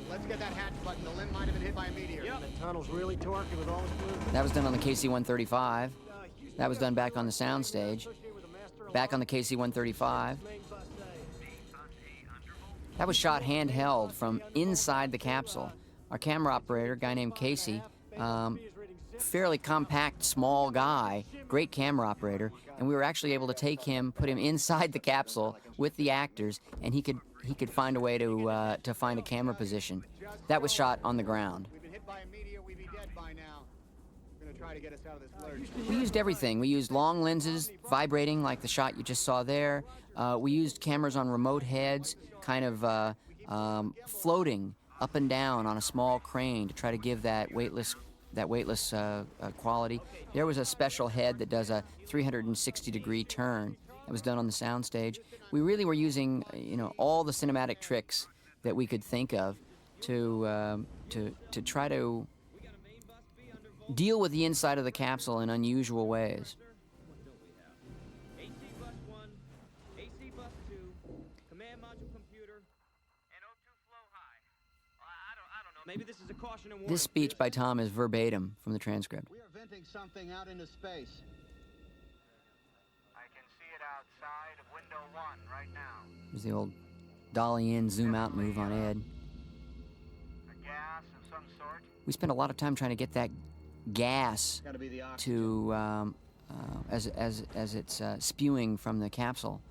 Let's get that hatch button. The limb might have been hit by a meteor. Yep. The tunnel's really torquing with all this fluid. That was done on the KC-135. That was done back on the soundstage. Back on the KC-135. That was shot handheld from inside the capsule. Our camera operator, a guy named Casey, fairly compact, small guy, great camera operator, and we were actually able to take him, put him inside the capsule with the actors, and he could find a way to find a camera position. That was shot on the ground. We've been hit by a meteor. We'd be dead by now. We're gonna try to get us out of this lurch. We used everything. We used long lenses, vibrating like the shot you just saw there. We used cameras on remote heads, kind of floating up and down on a small crane to try to give that weightless quality. There was a special head that does a 360-degree turn that was done on the soundstage. We really were using, all the cinematic tricks that we could think of to try to deal with the inside of the capsule in unusual ways. AC bus 1, AC bus 2, command module computer, and O2 flow high. I don't know. Maybe this is a caution and warning. This speech by Tom is verbatim from the transcript. We are venting something out into space. I can see it outside of window 1 right now. There's the old dolly in, zoom out move on Ed. A gas of some sort. We spent a lot of time trying to get that gas to, as it's spewing from the capsule,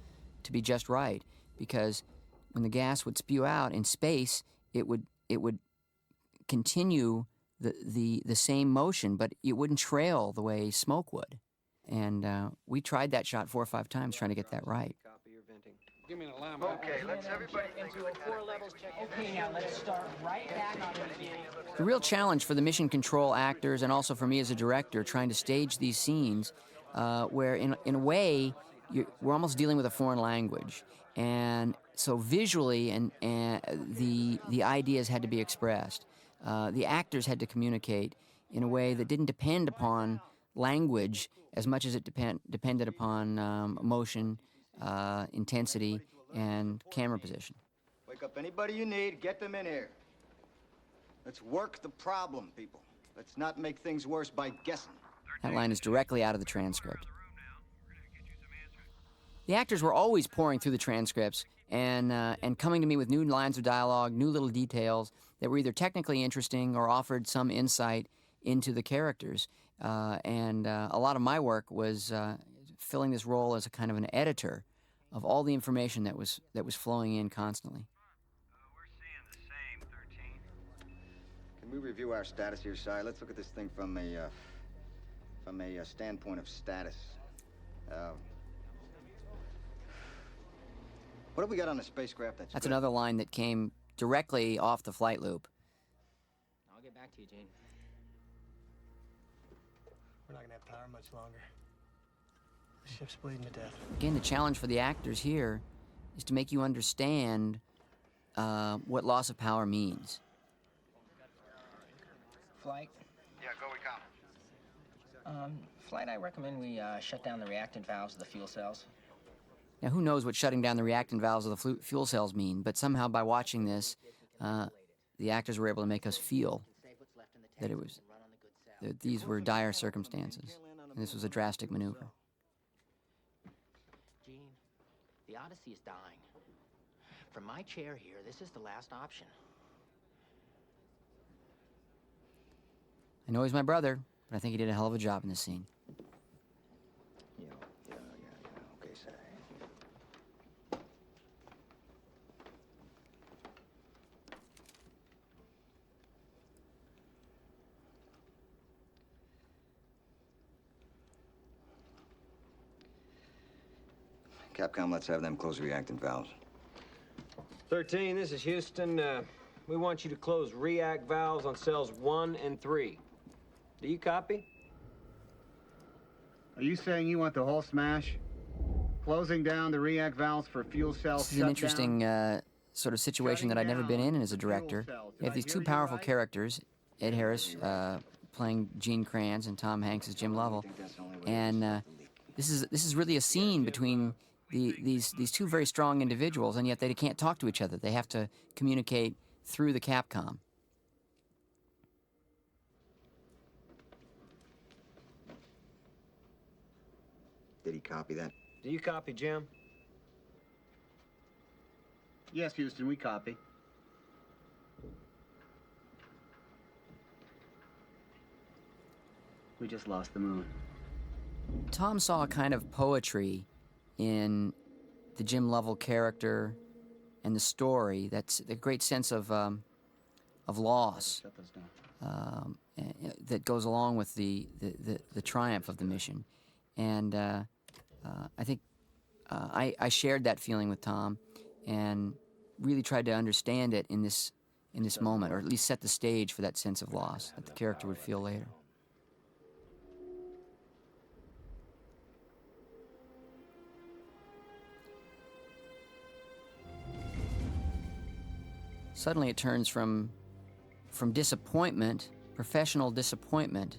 to be just right, because when the gas would spew out in space, it would continue the same motion, but it wouldn't trail the way smoke would. And we tried that shot 4 or 5 times trying to get that right. Give me an alarm. Okay, let's everybody think of it. 4 levels check. Okay, now let's start right back on the beginning. The real challenge for the mission control actors, and also for me as a director, trying to stage these scenes where, in a way, we're almost dealing with a foreign language. And so visually, and the ideas had to be expressed. The actors had to communicate in a way that didn't depend upon language as much as it depended upon motion, intensity, and camera position. Wake up anybody you need, get them in here. Let's work the problem, people. Let's not make things worse by guessing. That line is directly out of the transcript. The actors were always pouring through the transcripts and coming to me with new lines of dialogue, new little details that were either technically interesting or offered some insight into the characters. And a lot of my work was filling this role as a kind of an editor of all the information that was flowing in constantly. We're seeing the same, 13. Can we review our status here, Si? Let's look at this thing from a standpoint of status. What have we got on the spacecraft that's That's good? another line that came directly off the flight loop. I'll get back to you, Gene. We're not gonna have power much longer. The ship's bleeding to death. Again, the challenge for the actors here is to make you understand what loss of power means. Flight. Yeah, go recon. Flight, I recommend we shut down the reactant valves of the fuel cells. Now, who knows what shutting down the reactant valves of the fuel cells mean, but somehow by watching this, the actors were able to make us feel that these were dire circumstances, and this was a drastic maneuver. Gene, the Odyssey is dying. From my chair here, this is the last option. I know he's my brother, but I think he did a hell of a job in this scene. Yeah. Okay, Si. Capcom, let's have them close the reactant valves. 13, this is Houston. We want you to close react valves on cells 1 and 3. Do you copy? Are you saying you want the whole smash? Closing down the react valves for fuel cells. This is an interesting sort of situation that I'd never been in as a director. You have these two powerful characters, Ed Harris playing Gene Kranz and Tom Hanks as Jim Lovell, and this is really a scene between these two very strong individuals, and yet they can't talk to each other. They have to communicate through the Capcom. Did he copy that? Do you copy, Jim? Yes, Houston, we copy. We just lost the moon. Tom saw a kind of poetry in the Jim Lovell character and the story. That's a great sense of loss that goes along with the triumph of the mission. And I think I shared that feeling with Tom and really tried to understand it in this moment, or at least set the stage for that sense of loss that the character would feel later. Suddenly it turns from disappointment, professional disappointment,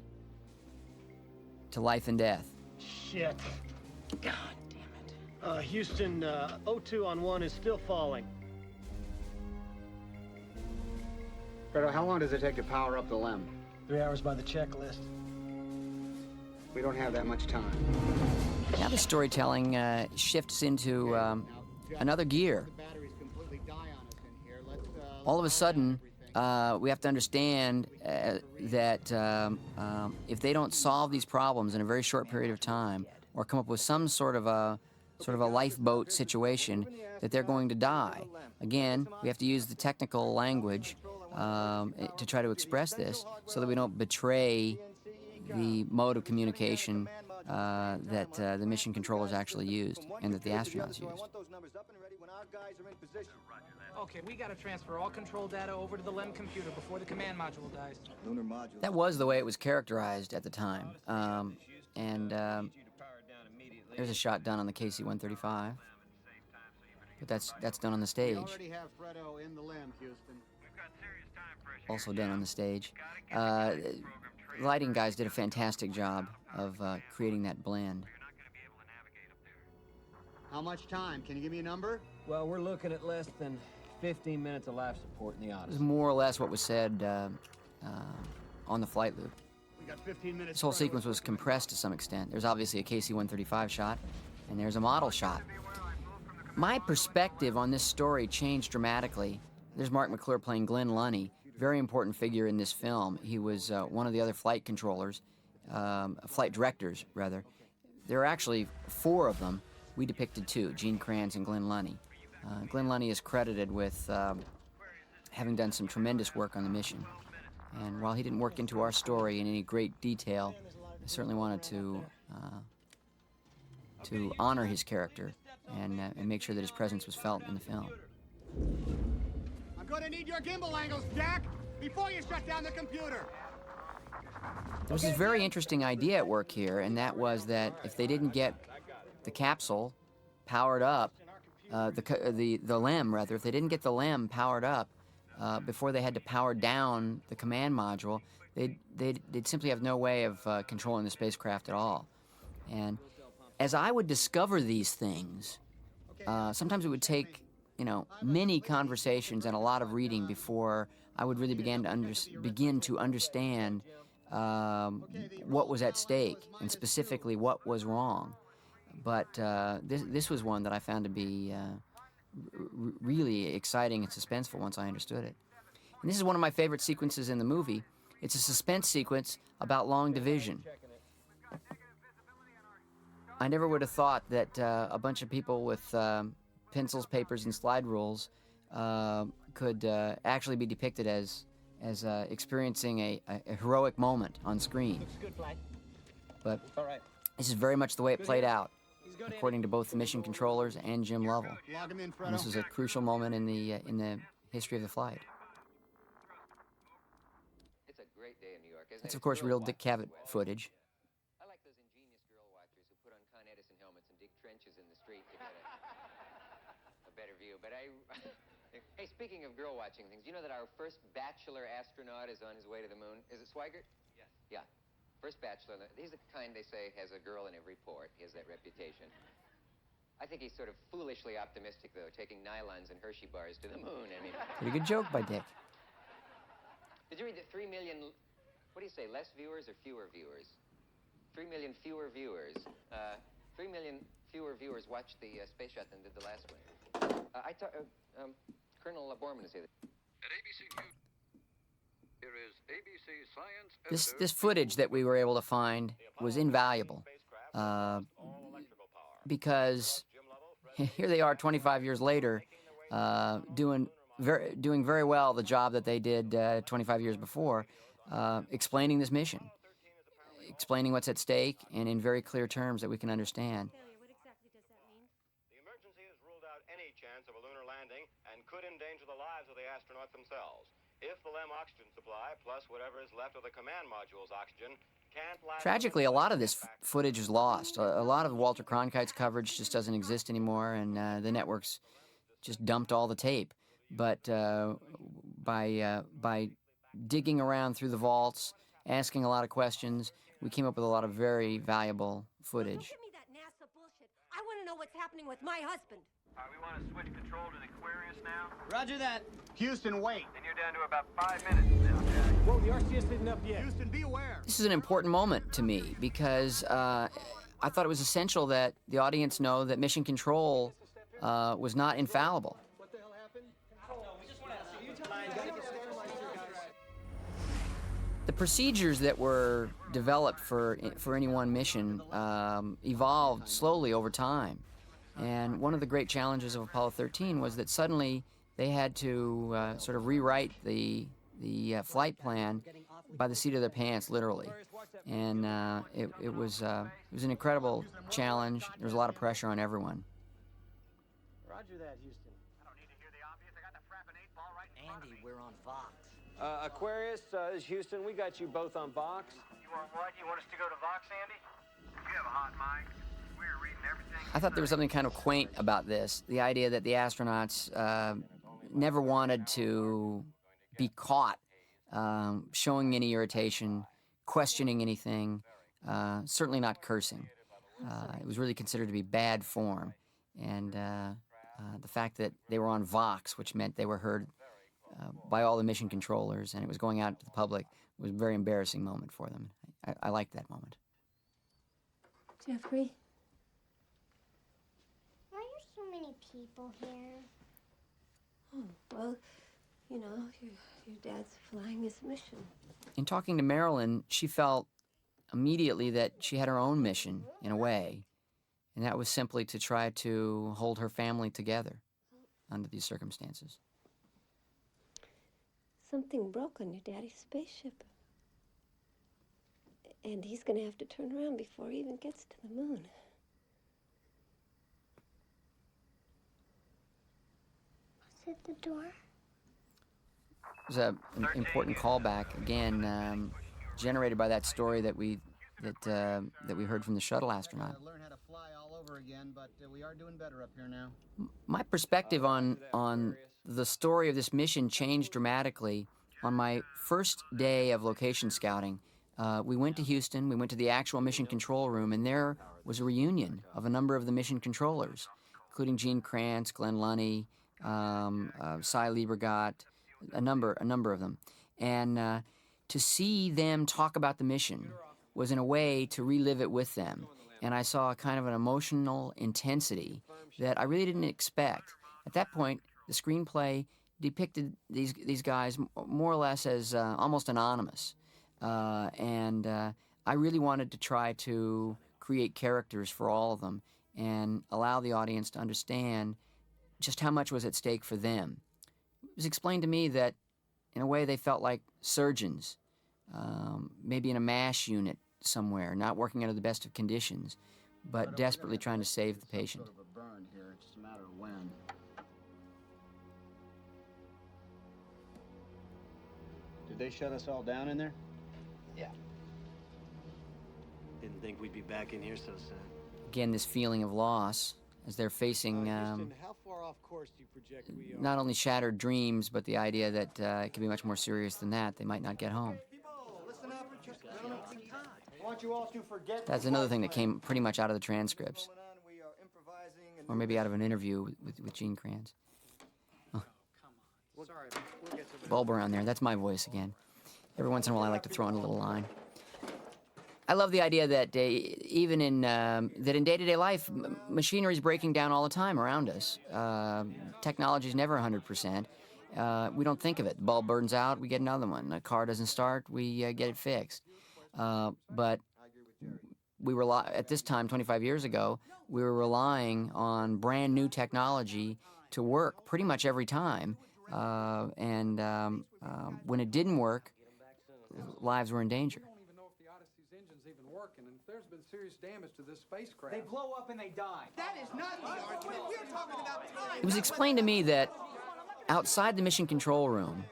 to life and death. Shit. God damn it. Houston, O2 on 1 is still falling. Fredo, how long does it take to power up the LEM? 3 hours by the checklist. We don't have that much time. Now the storytelling shifts into another gear. All of a sudden, we have to understand that if they don't solve these problems in a very short period of time, or come up with some sort of a lifeboat situation, that they're going to die. Again, we have to use the technical language to try to express this, so that we don't betray the mode of communication that the mission controllers actually used and that the astronauts used. Okay, we gotta transfer all control data over to the LEM computer before the command module dies. Lunar module. That was the way it was characterized at the time. There's a shot done on the KC-135, but that's done on the stage. We already have Fredo in the LEM, Houston. Also done on the stage. Lighting guys did a fantastic job of creating that blend. How much time? Can you give me a number? Well, we're looking at less than 15 minutes of life support in the It Odyssey. was more or less what was said on the flight loop. We got 15 minutes. This whole sequence was compressed to some extent. There's obviously a KC-135 shot, and there's a model shot. My perspective on this story changed dramatically. There's Mark McClure playing Glenn Lunny, very important figure in this film. He was one of the other flight controllers, flight directors, rather. There are actually 4 of them. We depicted 2, Gene Kranz and Glenn Lunny. Glenn Lunny is credited with having done some tremendous work on the mission. And while he didn't work into our story in any great detail, I certainly wanted to honor his character and make sure that his presence was felt in the film. I'm going to need your gimbal angles, Jack, before you shut down the computer. There was this very interesting idea at work here, and that was that if they didn't get the capsule powered up, the LEM, rather, if they didn't get the LEM powered up before they had to power down the command module, they'd simply have no way of controlling the spacecraft at all. And as I would discover these things, sometimes it would take, many conversations and a lot of reading before I would really begin to understand what was at stake and specifically what was wrong. But this was one that I found to be really exciting and suspenseful once I understood it. And this is one of my favorite sequences in the movie. It's a suspense sequence about long division. I never would have thought that a bunch of people with pencils, papers, and slide rules could actually be depicted as experiencing a heroic moment on screen. But this is very much the way it played out, according to both the mission controllers and Jim Lovell. And this was a crucial moment in the history of the flight. It's a great day in New York, isn't it? That's, of course, real Dick Cavett footage. I like those ingenious girl watchers who put on Con Edison helmets and dig trenches in the street to get a better view. But hey, speaking of girl watching things, you know that our first bachelor astronaut is on his way to the moon? Is it Swigert? Yes. Yeah. First bachelor, he's the kind they say has a girl in every port. He has that reputation. I think he's sort of foolishly optimistic, though, taking nylons and Hershey bars to the moon. I mean, Pretty good joke by Dick. did you read that 3 million, what do you say, less viewers or fewer viewers? 3 million fewer viewers. 3 million fewer viewers watched the space shuttle than did the last one. Colonel Borman is here. At ABC News, here is ABC Science. This footage that we were able to find was invaluable because here they are 25 years later doing very well the job that they did 25 years before, explaining this mission, explaining what's at stake, and in very clear terms that we can understand. What exactly does that mean? The emergency has ruled out any chance of a lunar landing and could endanger the lives of the astronauts themselves. If the LEM oxygen supply, plus whatever is left of the command module's oxygen, can't last... Tragically, a lot of this footage is lost. A lot of Walter Cronkite's coverage just doesn't exist anymore, and the networks just dumped all the tape. But by digging around through the vaults, asking a lot of questions, we came up with a lot of very valuable footage. Don't give me that NASA bullshit. I want to know what's happening with my husband. We want to switch control to the Aquarius now. Roger that. Houston, wait. And you're down to about 5 minutes now, Jack. Whoa, the RCS isn't up yet. Houston, be aware. This is an important moment to me because I thought it was essential that the audience know that mission control was not infallible. What the hell happened? The procedures that were developed for any one mission evolved slowly over time. And one of the great challenges of Apollo 13 was that suddenly they had to sort of rewrite the flight plan by the seat of their pants, literally. And it was an incredible challenge. There was a lot of pressure on everyone. Roger that, Houston. I don't need to hear the obvious. I got the frapping 8-ball right in front of me. Andy, we're on Vox. Aquarius, this is Houston. We got you both on Vox. You want what? You want us to go to Vox, Andy? You have a hot mic. We're reading everything. I thought there was something kind of quaint about this, the idea that the astronauts never wanted to be caught showing any irritation, questioning anything, certainly not cursing. It was really considered to be bad form. And the fact that they were on Vox, which meant they were heard by all the mission controllers and it was going out to the public, was a very embarrassing moment for them. I liked that moment. Jeffrey? Why are so many people here? Oh, well, you know, your dad's flying this mission. In talking to Marilyn, she felt immediately that she had her own mission, in a way, and that was simply to try to hold her family together under these circumstances. Something broke on your daddy's spaceship. And he's going to have to turn around before he even gets to the moon. What's at the door? It was an important callback, again, generated by that story that we heard from the shuttle astronaut. Learn how to fly all over again, but we are doing better up here now. My perspective on the story of this mission changed dramatically on my first day of location scouting. We went to Houston, we went to the actual mission control room, and there was a reunion of a number of the mission controllers, including Gene Kranz, Glenn Lunny, Cy Liebergott, a number of them. And to see them talk about the mission was in a way to relive it with them. And I saw kind of an emotional intensity that I really didn't expect. At that point, the screenplay depicted these guys more or less as almost anonymous. And I really wanted to try to create characters for all of them and allow the audience to understand just how much was at stake for them. It was explained to me that, in a way, they felt like surgeons, maybe in a MASH unit somewhere, not working under the best of conditions, but desperately trying to save the patient. Sort of a burn here. It's just a matter of when. Did they shut us all down in there? Yeah. Didn't think we'd be back in here so soon. Again, this feeling of loss as they're facing Houston, how far off course do you project we are? not only shattered dreams, but the idea that it could be much more serious than that. They might not get home. People, listen up. Just want you all to forget. That's another thing that came pretty much out of the transcripts. Or maybe out of an interview with Gene Kranz. Oh. Sorry, we'll get to Bulb around there. That's my voice again. Every once in a while I like to throw in a little line. I love the idea that even in that in day-to-day life, machinery is breaking down all the time around us. Technology is never 100%. We don't think of it. The bulb burns out, we get another one. A car doesn't start, we get it fixed. But we rely, at this time, 25 years ago, we were relying on brand new technology to work pretty much every time. When it didn't work, lives were in danger. We don't even know if the Odyssey's engine's even working, and if there's been serious damage to this spacecraft. They blow up and they die. That is not the argument. We're talking about time. It was explained to me that outside the mission control room,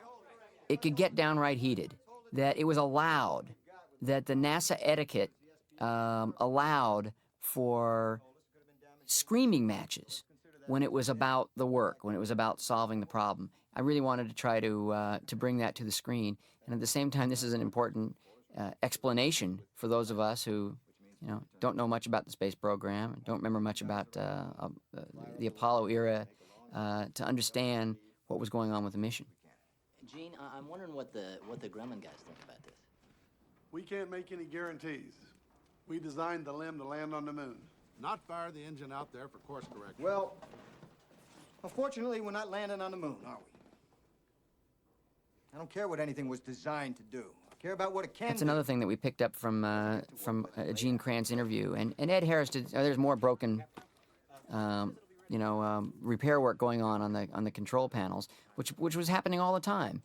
it could get downright heated, that it was allowed, that the NASA etiquette allowed for screaming matches when it was about the work, when it was about solving the problem. I really wanted to try to bring that to the screen, and at the same time, this is an important explanation for those of us who, don't know much about the space program, don't remember much about the Apollo era, to understand what was going on with the mission. Gene, I'm wondering what the Grumman guys think about this. We can't make any guarantees. We designed the LEM to land on the moon. Not fire the engine out there for course correction. Well, unfortunately, we're not landing on the moon, are we? I don't care what anything was designed to do. I care about what it can do. That's another thing that we picked up from a Gene Kranz interview. And Ed Harris did, there's more broken, repair work going on the control panels, which was happening all the time.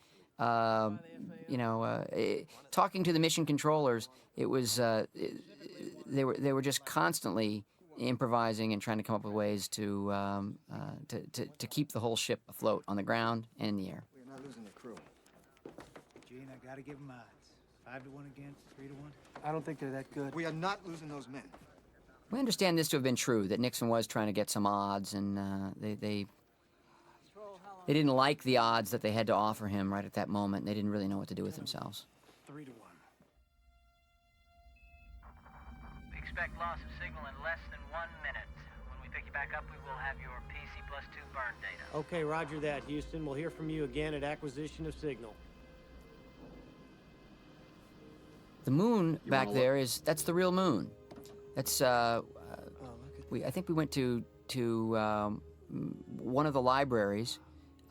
Talking to the mission controllers, it was, they were just constantly improvising and trying to come up with ways to keep the whole ship afloat on the ground and in the air. We're not losing the crew. Gene, I gotta give them odds. 5-1 against, 3-1. I don't think they're that good. We are not losing those men. We understand this to have been true, that Nixon was trying to get some odds, and they didn't like the odds that they had to offer him right at that moment, and they didn't really know what to do with themselves. 3-1. We expect loss of signal in less than 1 minute. When we pick you back up, we will have your PC+2 burn data. Okay, roger that, Houston. We'll hear from you again at acquisition of signal. The moon back there that's the real moon. That's I think we went to one of the libraries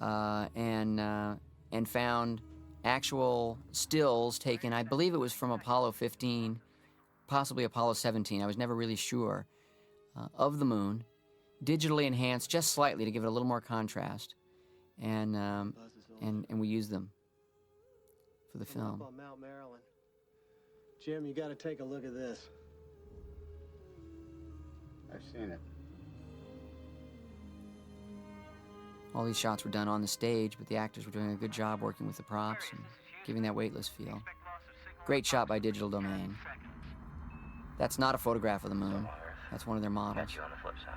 and found actual stills taken. I believe it was from Apollo 15, possibly Apollo 17. I was never really sure, of the moon, digitally enhanced just slightly to give it a little more contrast, and we used them for the film. Up on Mount Maryland. Jim, you got to take a look at this. I've seen it. All these shots were done on the stage, but the actors were doing a good job working with the props and giving that weightless feel. Great shot by Digital Domain. That's not a photograph of the moon. That's one of their models. Catch you on the flip side.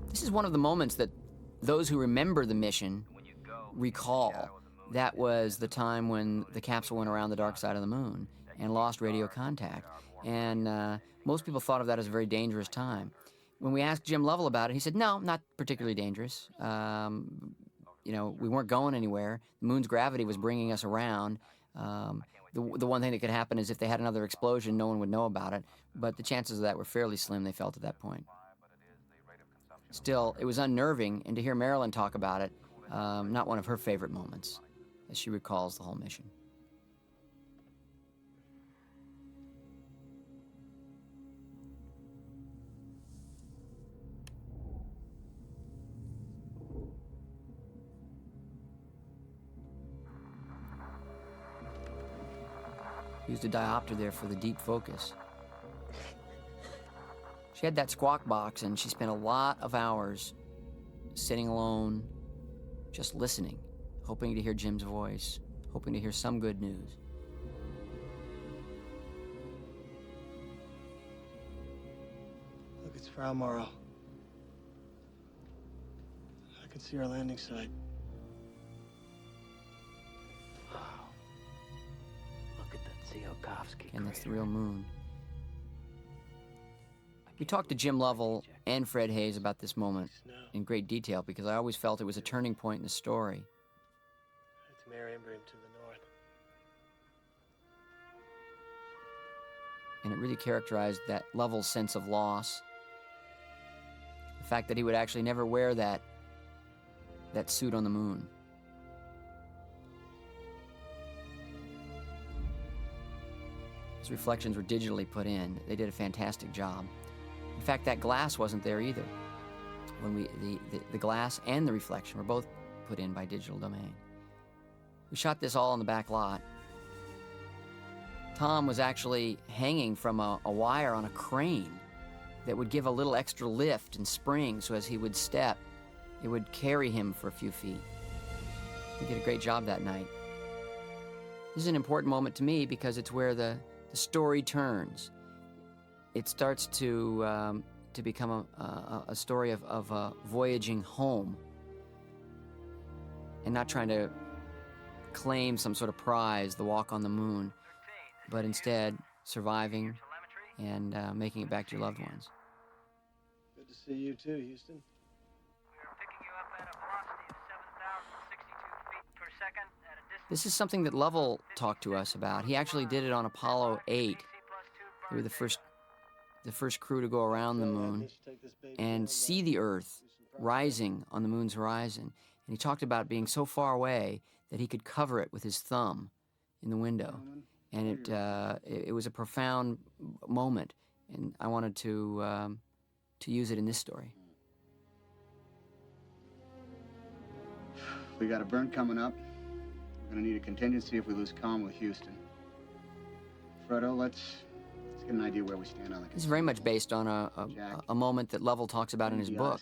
This is one of the moments that those who remember the mission recall. That was the time when the capsule went around the dark side of the moon and lost radio contact. And most people thought of that as a very dangerous time. When we asked Jim Lovell about it, he said, no, not particularly dangerous. We weren't going anywhere. The moon's gravity was bringing us around. The one thing that could happen is if they had another explosion, no one would know about it. But the chances of that were fairly slim, they felt at that point. Still, it was unnerving, and to hear Marilyn talk about it, not one of her favorite moments, as she recalls the whole mission. Used a diopter there for the deep focus. She had that squawk box, and she spent a lot of hours sitting alone, just listening, hoping to hear Jim's voice, hoping to hear some good news. Look, it's Frau Morrow. I can see our landing site. Wow. And that's the real moon. We talked to Jim Lovell and Fred Haise about this moment in great detail because I always felt it was a turning point in the story. To remember him to the north. And it really characterized that Lovell's sense of loss. The fact that he would actually never wear that suit on the moon. His reflections were digitally put in. They did a fantastic job. In fact, that glass wasn't there either. When the glass and the reflection were both put in by Digital Domain. We shot this all on the back lot. Tom was actually hanging from a wire on a crane that would give a little extra lift and spring, so as he would step, it would carry him for a few feet. He did a great job that night. This is an important moment to me because it's where the story turns. It starts to become a story of voyaging home and not trying to claim some sort of prize, the walk on the moon, but instead surviving and making it back to your loved ones. Good to see you too, Houston. This is something that Lovell talked to us about. He actually did it on Apollo 8. They were the first crew to go around the moon and see the Earth rising on the moon's horizon. And he talked about being so far away that he could cover it with his thumb in the window. And it was a profound moment, and I wanted to use it in this story. We got a burn coming up. We're gonna need a contingency if we lose comm with Houston. Fredo, let's get an idea where we stand on the. This is very much based on a moment that Lovell talks about in his book,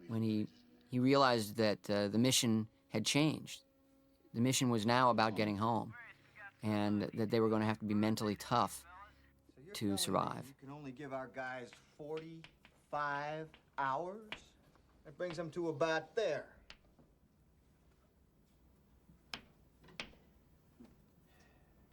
when he realized that the mission had changed. The mission was now about getting home, and that they were going to have to be mentally tough to survive. You can only give our guys 45 hours? That brings them to about there.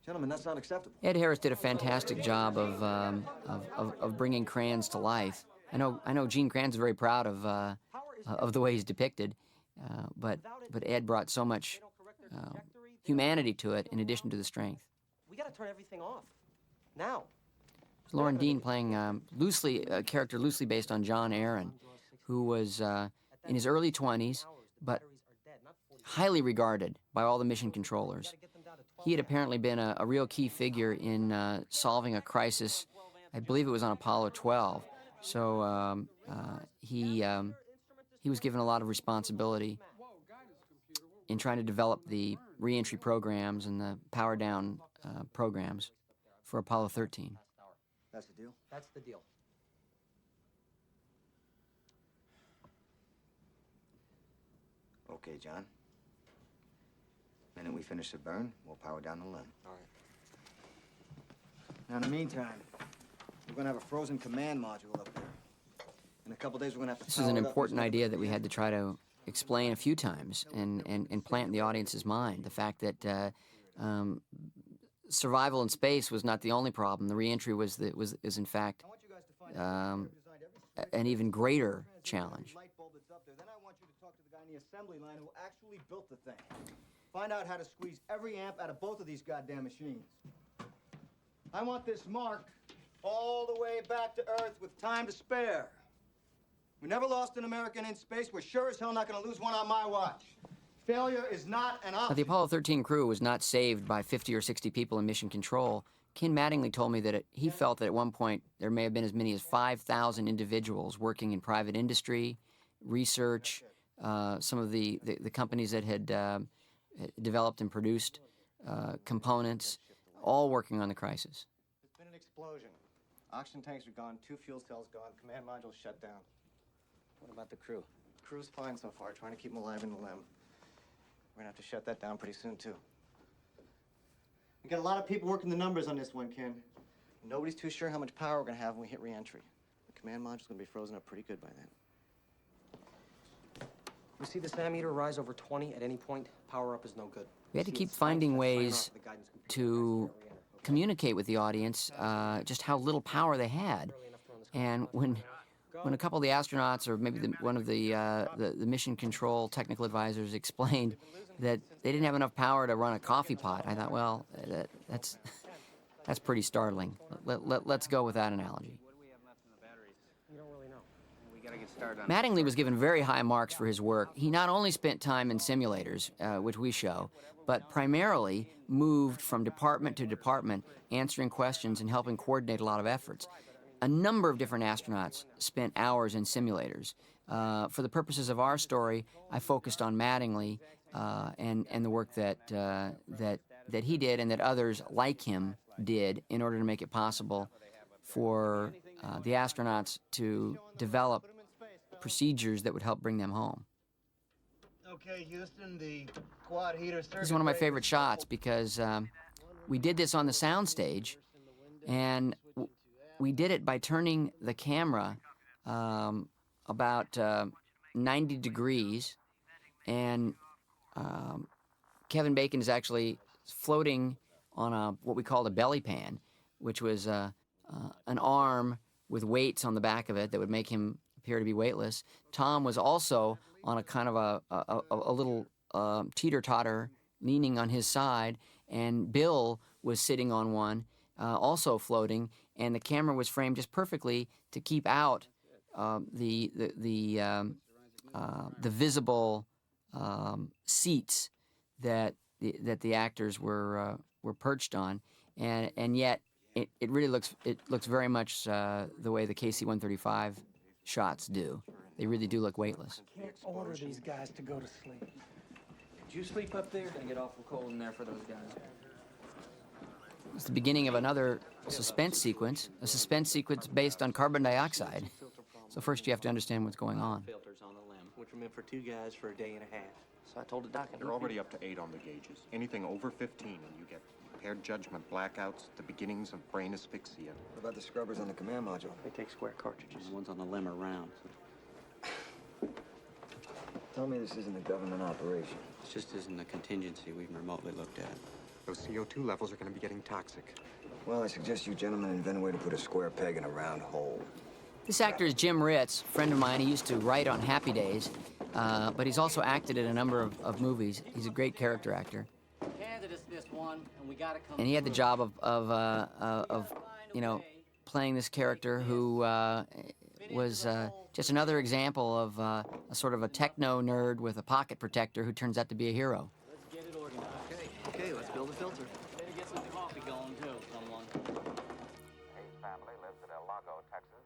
Gentlemen, that's not acceptable. Ed Harris did a fantastic job of bringing Kranz to life. I know Gene Kranz is very proud of the way he's depicted, but Ed brought so much humanity to it in addition to the strength. We got to turn everything off now. Lauren Dean playing a character loosely based on John Aaron, who was in his early 20s, but highly regarded by all the mission controllers. He had apparently been a real key figure in solving a crisis. I believe it was on Apollo 12. So he was given a lot of responsibility in trying to develop the reentry programs and the power down programs for Apollo 13. That's the deal? That's the deal. Okay, John. The minute we finish the burn, we'll power down the limb. All right. Now, in the meantime, we're gonna have a frozen command module up there. In a couple days, we're gonna have to. This is an important idea that we had to try to explain a few times and plant in the audience's mind. The fact that survival in space was not the only problem. The reentry was in fact an even greater challenge. Then I want you to talk to the guy in the assembly line who actually built the thing. Find out how to squeeze every amp out of both of these goddamn machines. I want this mark all the way back to Earth with time to spare. We never lost an American in space. We're sure as hell not going to lose one on my watch. Failure is not an option. Now, the Apollo 13 crew was not saved by 50 or 60 people in mission control. Ken Mattingly told me that he felt that at one point there may have been as many as 5,000 individuals working in private industry, research, some of the companies that had developed and produced components, all working on the crisis. There's been an explosion. Oxygen tanks are gone, 2 fuel cells gone, command module shut down. What about the crew? Crew's fine so far, trying to keep them alive in the limb. We're gonna have to shut that down pretty soon, too. We got a lot of people working the numbers on this one, Ken. Nobody's too sure how much power we're gonna have when we hit re-entry. The command module's gonna be frozen up pretty good by then. We see the SAM meter rise over 20 at any point, power up is no good. We had to keep finding ways to communicate with the audience just how little power they had. And when a couple of the astronauts, or maybe one of the mission control technical advisors, explained that they didn't have enough power to run a coffee pot, I thought, well, that's pretty startling. Let's go with that analogy. You don't really know. We gotta get started on Mattingly was given very high marks for his work. He not only spent time in simulators, which we show, but primarily moved from department to department, answering questions and helping coordinate a lot of efforts. A number of different astronauts spent hours in simulators. For the purposes of our story, I focused on Mattingly and the work that he did and that others like him did in order to make it possible for the astronauts to develop procedures that would help bring them home. Okay, Houston, the quad heater. This is one of my favorite shots because we did this on the soundstage, and we did it by turning the camera about 90 degrees, and Kevin Bacon is actually floating on what we called a belly pan, which was an arm with weights on the back of it that would make him appear to be weightless. Tom was also on a kind of a little teeter-totter, leaning on his side, and Bill was sitting on one, also floating, and the camera was framed just perfectly to keep out the visible seats that the actors were perched on, and yet it really looks very much the way the KC-135 shots do. They really do look weightless. Can't order these guys to go to sleep. Could you sleep up there? It's gonna get awful cold in there for those guys. It's the beginning of another suspense sequence, a suspense sequence based on carbon dioxide. So first you have to understand what's going on. Filters on the limb, which are meant for 2 guys for a day and a half. So I told the doc. You're already up to 8 on the gauges. Anything over 15 and you get impaired judgment, blackouts, the beginnings of brain asphyxia. What about the scrubbers on the command module? They take square cartridges. The ones on the limb are round. Tell me this isn't a government operation. This just isn't a contingency we've remotely looked at. Those CO2 levels are going to be getting toxic. Well, I suggest you gentlemen invent a way to put a square peg in a round hole. This actor is Jim Ritz, a friend of mine. He used to write on Happy Days, but he's also acted in a number of movies. He's a great character actor. Candidates missed one, and we gotta come. And he had the job of playing this character who was just another example of a sort of a techno nerd with a pocket protector who turns out to be a hero. Let's get it organized. Okay, let's build a filter. Better get some coffee going too, someone. Haise family lives at El Lago, Texas.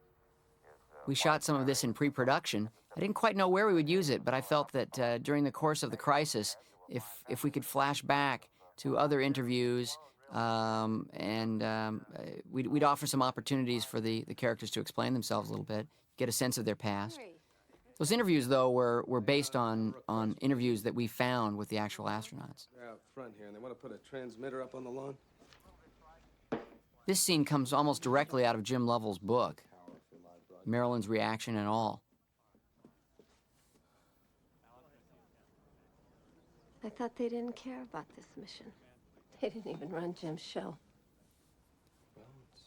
We shot some of this in pre-production. I didn't quite know where we would use it, but I felt that during the course of the crisis, if we could flash back to other interviews, we'd offer some opportunities for the characters to explain themselves a little bit, get a sense of their past. Those interviews, though, were based on interviews that we found with the actual astronauts. They're out front here, and they want to put a transmitter up on the lawn. This scene comes almost directly out of Jim Lovell's book, Marilyn's reaction and all. I thought they didn't care about this mission. They didn't even run Jim's show. Well, it's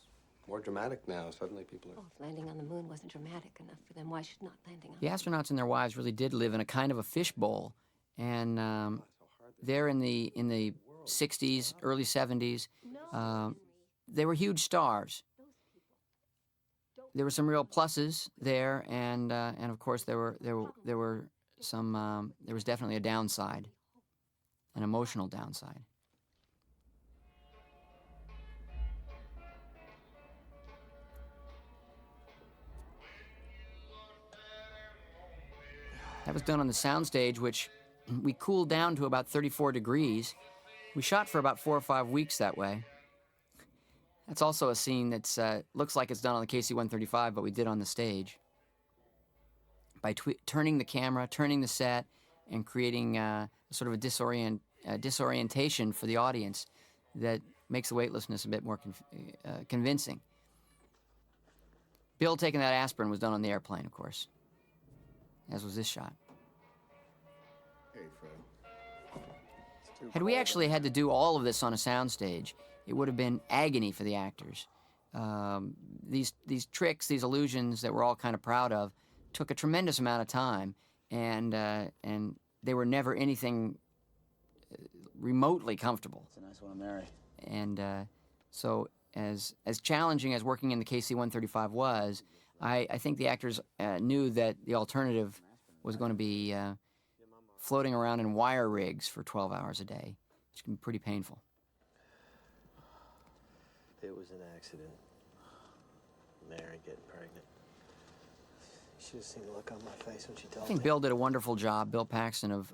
more dramatic now. Suddenly people are... Oh, if landing on the moon wasn't dramatic enough for them, why should not landing on The astronauts and their wives really did live in a kind of a fishbowl, and there in the 60s, early 70s, they were huge stars. There were some real pluses there, and of course there was definitely a downside, an emotional downside. That was done on the soundstage, which we cooled down to about 34 degrees. We shot for about 4 or 5 weeks that way. That's also a scene that looks like it's done on the KC-135, but we did on the stage. By turning the camera, turning the set, and creating sort of a disorientation for the audience that makes the weightlessness a bit more convincing. Bill taking that aspirin was done on the airplane, of course, as was this shot. Hey, Fred. Had we actually had to do all of this on a soundstage, it would have been agony for the actors. These tricks, these illusions that we're all kind of proud of, took a tremendous amount of time, and they were never anything remotely comfortable. It's a nice one to marry. And so as challenging as working in the KC-135 was, I think the actors knew that the alternative was going to be floating around in wire rigs for 12 hours a day, which can be pretty painful. It was an accident. Mary getting pregnant. You should have seen the look on my face when she told I think me. Bill did a wonderful job, Bill Paxton, of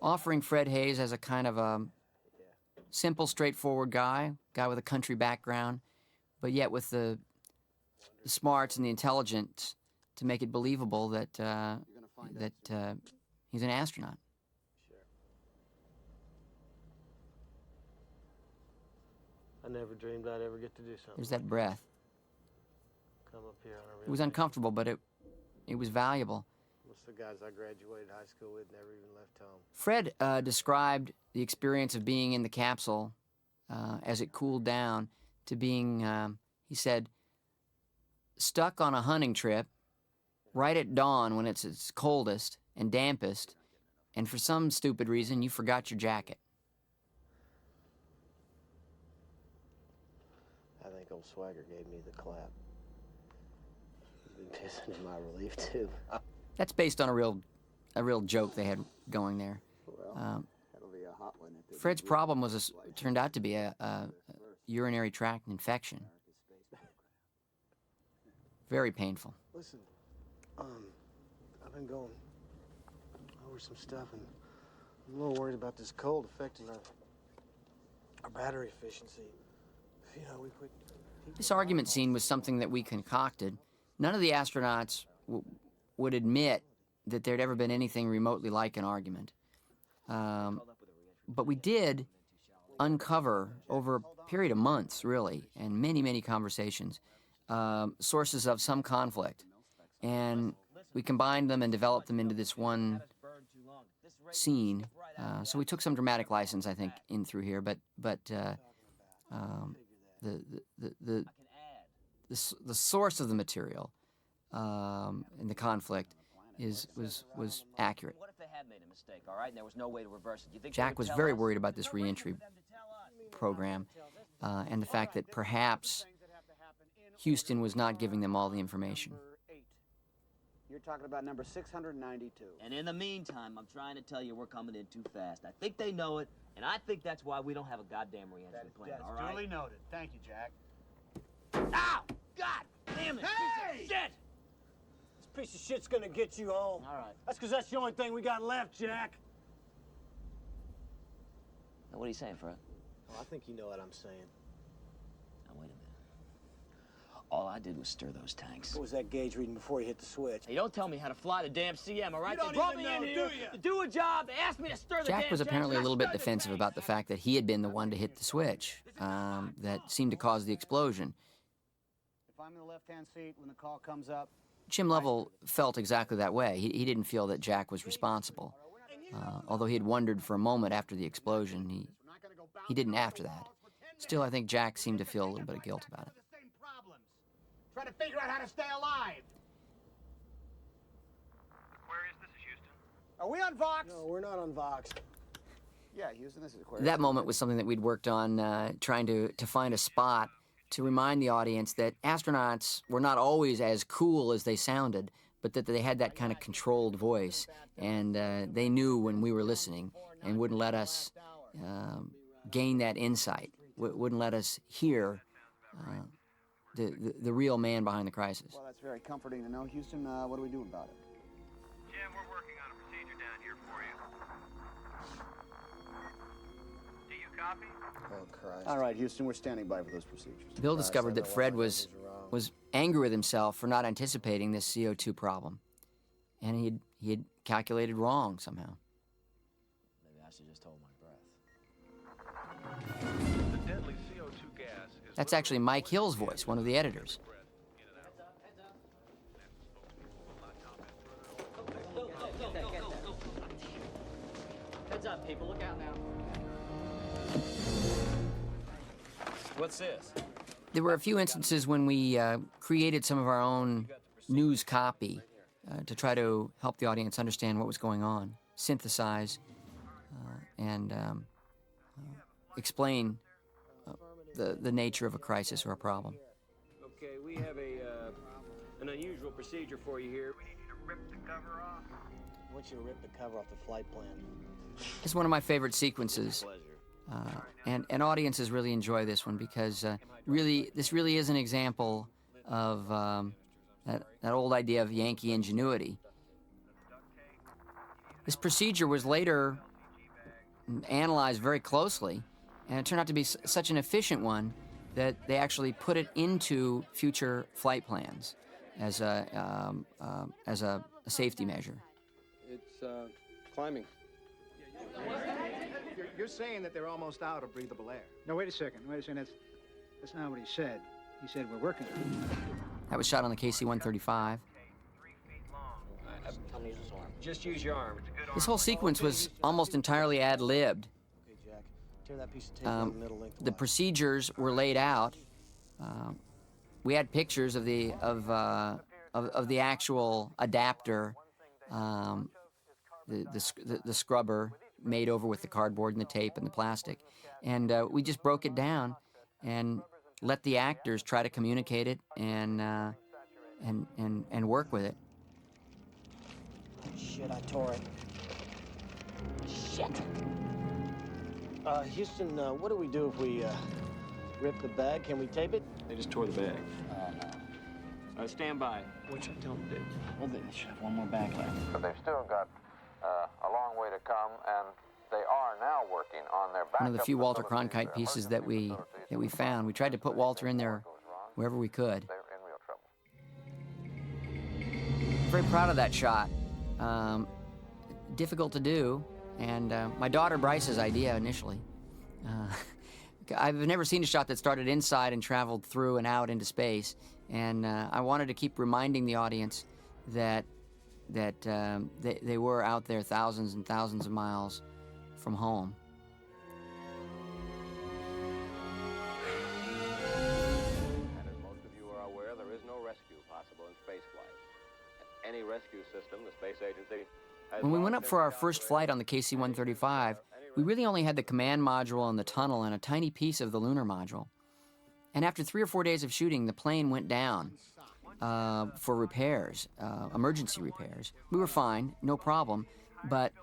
offering Fred Haise as a kind of a simple, straightforward guy with a country background, but yet with the smarts and the intelligence to make it believable that he's an astronaut. I never dreamed I'd ever get to do something. There's that breath. Come up here on a real It was uncomfortable, but it was valuable. Most of the guys I graduated high school with never even left home. Fred described the experience of being in the capsule as it cooled down to being, he said, stuck on a hunting trip right at dawn when it's its coldest and dampest, and for some stupid reason you forgot your jacket. I think old Swigert gave me the clap. He's been pissing in my relief, too. That's based on a real joke they had going there. That'll be a hot one. Fred's problem turned out to be a urinary tract infection. Very painful. Listen, I've been going over some stuff, and I'm a little worried about this cold affecting our battery efficiency. You know, we put... This argument scene was something that we concocted. None of the astronauts would admit that there'd ever been anything remotely like an argument. But we did uncover, over a period of months, really, and many, many conversations, sources of some conflict. And we combined them and developed them into this one scene. So we took some dramatic license, I think, in through here, but the source of the material and the conflict was accurate. What if they had made a mistake, all right, and there was no way to reverse it? You think Jack was very worried about this reentry program and the fact that perhaps Houston was not giving them all the information. You're talking about number 692. And in the meantime, I'm trying to tell you we're coming in too fast. I think they know it, and I think that's why we don't have a goddamn reentry plan, all right? Duly noted. Thank you, Jack. Ow! God damn it! Hey! Piece of shit! This piece of shit's gonna get you all. All right. That's because that's the only thing we got left, Jack. Now, what are you saying, Fred? Oh, I think you know what I'm saying. Now, wait a minute. All I did was stir those tanks. What was that gauge reading before you hit the switch? Hey, don't tell me how to fly the damn CM, all right? You don't They brought even me in know, here do you? to do a job. They asked me to stir the Jack damn was apparently a tanks, little and I bit stirred the defensive about the fact that he had been the one to hit the switch that seemed to cause the explosion. If I'm in the left-hand seat when the call comes up... Jim Lovell felt exactly that way. He didn't feel that Jack was responsible. Although he had wondered for a moment after the explosion, he didn't after that. Still, I think Jack seemed to feel a little bit of guilt about it. Try to figure out how to stay alive. Where is this, Houston? Are we on Vox? No, we're not on Vox. Yeah, Houston, this is Aquarius. That moment was something that we'd worked on, trying to find a spot to remind the audience that astronauts were not always as cool as they sounded, but that they had that kind of controlled voice, and they knew when we were listening and wouldn't let us gain that insight, wouldn't let us hear the real man behind the crisis. Well, that's very comforting to know. Houston, what do we do about it? Jim, we're working on a procedure down here for you. Do you copy? Oh, Christ. All right, Houston, we're standing by for those procedures. Bill discovered that Fred was angry with himself for not anticipating this CO2 problem, and he had calculated wrong somehow. Maybe I should just hold my breath. The deadly CO2 gas is... That's actually Mike Hill's voice, one of the editors. Heads up, people. Look out now. What's this? There were a few instances when we created some of our own news copy to try to help the audience understand what was going on, synthesize, and explain the nature of a crisis or a problem. Okay, we have an unusual procedure for you here. We need you to rip the cover off. I want you to rip the cover off the flight plan. It's one of my favorite sequences. And audiences really enjoy this one because this really is an example of that old idea of Yankee ingenuity. This procedure was later analyzed very closely, and it turned out to be such an efficient one that they actually put it into future flight plans as a safety measure. It's climbing. You're saying that they're almost out of breathable air. No, wait a second. That's not what he said. He said we're working. That was shot on the KC-135. Just use your arm. This whole sequence was almost entirely ad-libbed. Okay, Jack. Tear that piece of tape in the middle lengthwise. The procedures were laid out. We had pictures of the actual adapter, the scrubber made over with the cardboard and the tape and the plastic, and we just broke it down and let the actors try to communicate it and work with it. Shit, I tore it. Shit. Houston, what do we do if we rip the bag? Can we tape it? They just tore the bag. Stand by. Which I don't do. Well, they should have one more bag left. But they've still got a long way to come, and they are now working on their backup. One of the few Walter Cronkite pieces that we found. We tried to put Walter in there wherever we could. They're in real trouble. I'm very proud of that shot. Difficult to do, and my daughter Bryce's idea initially. I've never seen a shot that started inside and traveled through and out into space, and I wanted to keep reminding the audience that they were out there thousands and thousands of miles from home. And as most of you are aware, there is no rescue possible in spaceflight. Any rescue system, the space agency has... When we went up for our first flight on the KC-135, we really only had the command module and the tunnel and a tiny piece of the lunar module. And after 3 or 4 days of shooting, the plane went down for repairs, emergency repairs. We were fine, no problem, but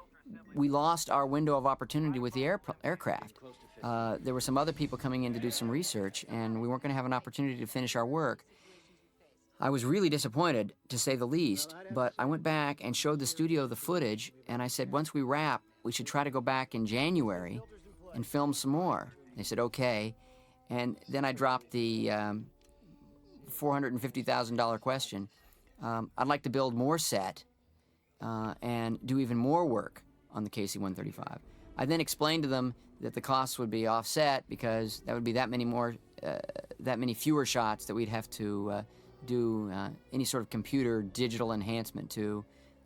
we lost our window of opportunity with the aircraft. There were some other people coming in to do some research, and we weren't going to have an opportunity to finish our work. I was really disappointed, to say the least, but I went back and showed the studio the footage, and I said, once we wrap, we should try to go back in January and film some more. They said, okay. And then I dropped the $450,000 question. I'd like to build more set and do even more work on the KC-135. I then explained to them that the costs would be offset because that would be that many fewer shots that we'd have to do any sort of computer digital enhancement to,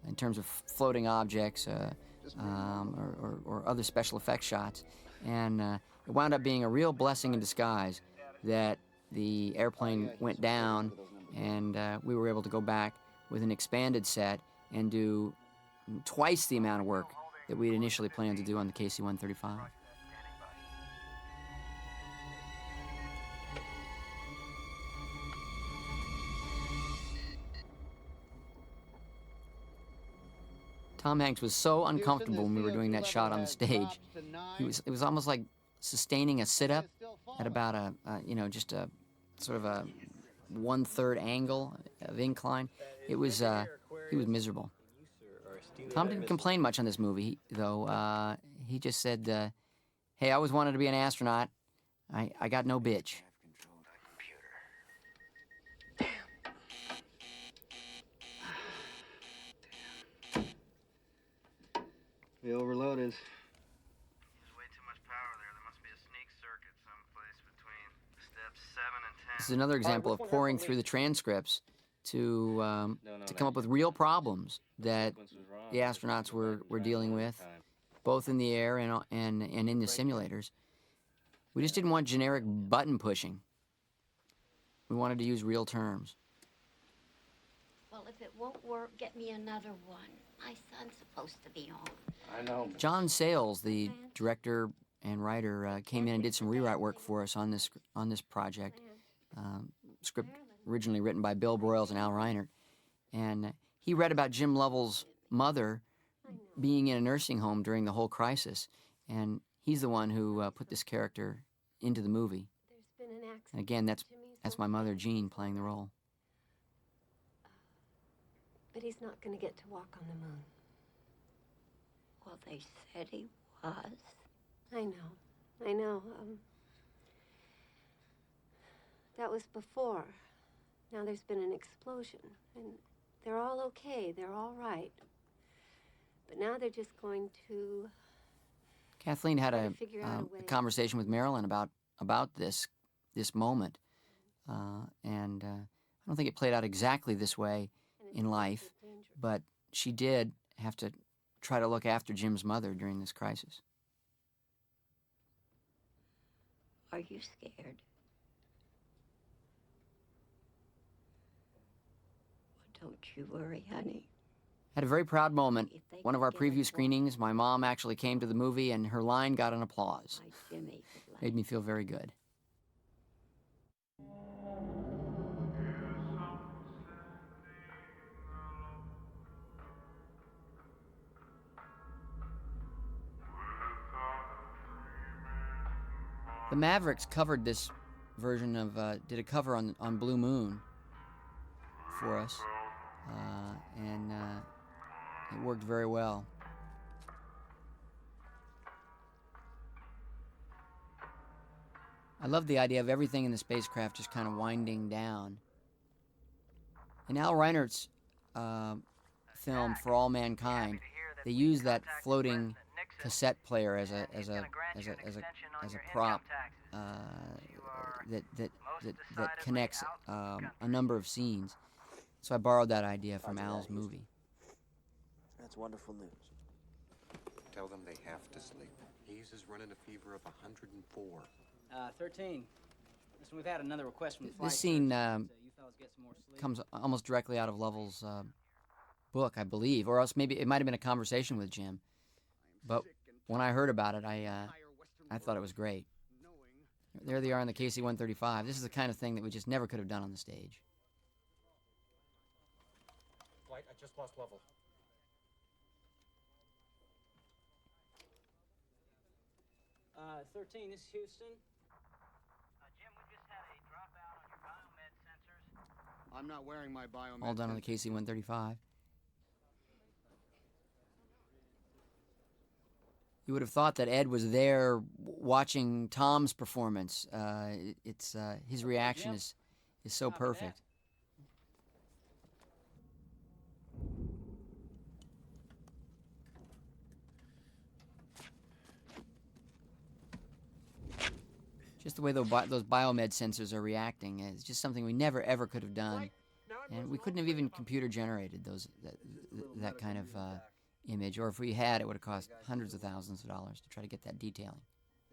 in terms of floating objects or other special effects shots. And it wound up being a real blessing in disguise that the airplane went down and we were able to go back with an expanded set and do twice the amount of work that we'd initially planned to do on the KC-135. Tom Hanks was so uncomfortable when we were doing that shot on the stage. It was almost like sustaining a sit-up at about just a sort of a 1/3 angle of incline. He was miserable. Tom didn't complain much on this movie, though. He just said, hey, I always wanted to be an astronaut. I got no bitch. We overloaded. There's way too much power there. There must be a sneak circuit someplace between steps 7 and 10. This is another example of pouring through the transcripts to come up with real problems that the astronauts were dealing with, both in the air and in the simulators. We just didn't want generic button pushing. We wanted to use real terms. Well, if it won't work, get me another one. My son's supposed to be on. I know. John Sayles, the director and writer, came in and did some rewrite work for us on this project. Script originally written by Bill Broyles and Al Reinert. And he read about Jim Lovell's mother being in a nursing home during the whole crisis. And he's the one who put this character into the movie. There's been an accident. And again, that's my mother, Jean, playing the role. But he's not going to get to walk on the moon. Well, they said he was. I know. That was before. Now there's been an explosion, and they're all okay. They're all right. But now they're just going to... Kathleen had a figure out a way. conversation with Marilyn about this moment, and I don't think it played out exactly this way in life, but she did have to try to look after Jim's mother during this crisis. Are you scared? Well, don't you worry, honey. Had a very proud moment. One of our preview screenings, my mom actually came to the movie and her line got an applause. Made me feel very good. The Mavericks covered this version of, did a cover on Blue Moon for us, and it worked very well. I love the idea of everything in the spacecraft just kind of winding down. In Al Reinert's film For All Mankind, they use that floating cassette player as a prop that connects a number of scenes. So I borrowed that idea from Al's movie. That's wonderful news. Tell them they have to sleep. Haise is running a fever of 104. 13. Listen, we've had another request from the flight. This scene you fellas get some more sleep. comes almost directly out of Lovell's book, I believe, or else maybe it might have been a conversation with Jim. But when I heard about it, I thought it was great. There they are on the KC-135. This is the kind of thing that we just never could have done on the stage. Flight, I just lost Lovell. Uh, 13, this is Houston. Jim, we just had a dropout on your biomed sensors. I'm not wearing my biomed. All done on the KC-135. You would have thought that Ed was there watching Tom's performance. His reaction is so perfect. Just the way those biomed sensors are reacting is just something we never ever could have done, and we couldn't have even computer generated that kind of image, or if we had, it would have cost hundreds of thousands of dollars to try to get that detailing.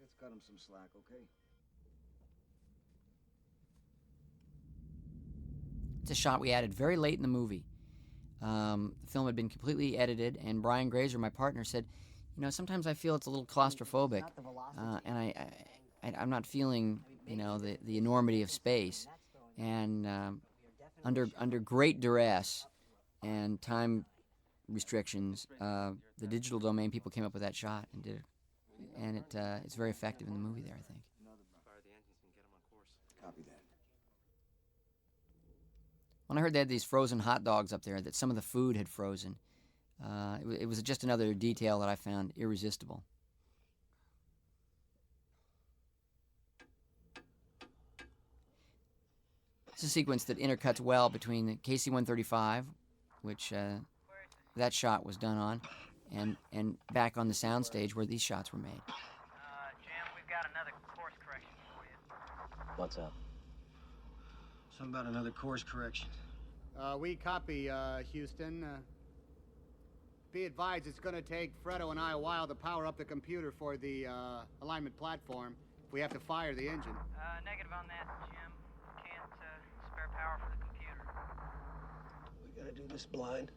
Let's cut him some slack, okay? It's a shot we added very late in the movie. The film had been completely edited, and Brian Grazer, my partner, said, "You know, sometimes I feel it's a little claustrophobic, and I'm not feeling, you know, the enormity of space." And under great duress and time restrictions, the digital domain people came up with that shot and did it, and it's very effective in the movie there, I think. Fire the engines and get them on course. Copy that. When I heard they had these frozen hot dogs up there, that some of the food had frozen, it was just another detail that I found irresistible. It's a sequence that intercuts well between the KC-135, which that shot was done on, and back on the soundstage where these shots were made. Jim, we've got another course correction for you. What's up? Something about another course correction. We copy, Houston. Be advised, it's going to take Fredo and I a while to power up the computer for the alignment platform. if we have to fire the engine. Negative on that, Jim. Can't spare power for the computer. We gotta do this blind.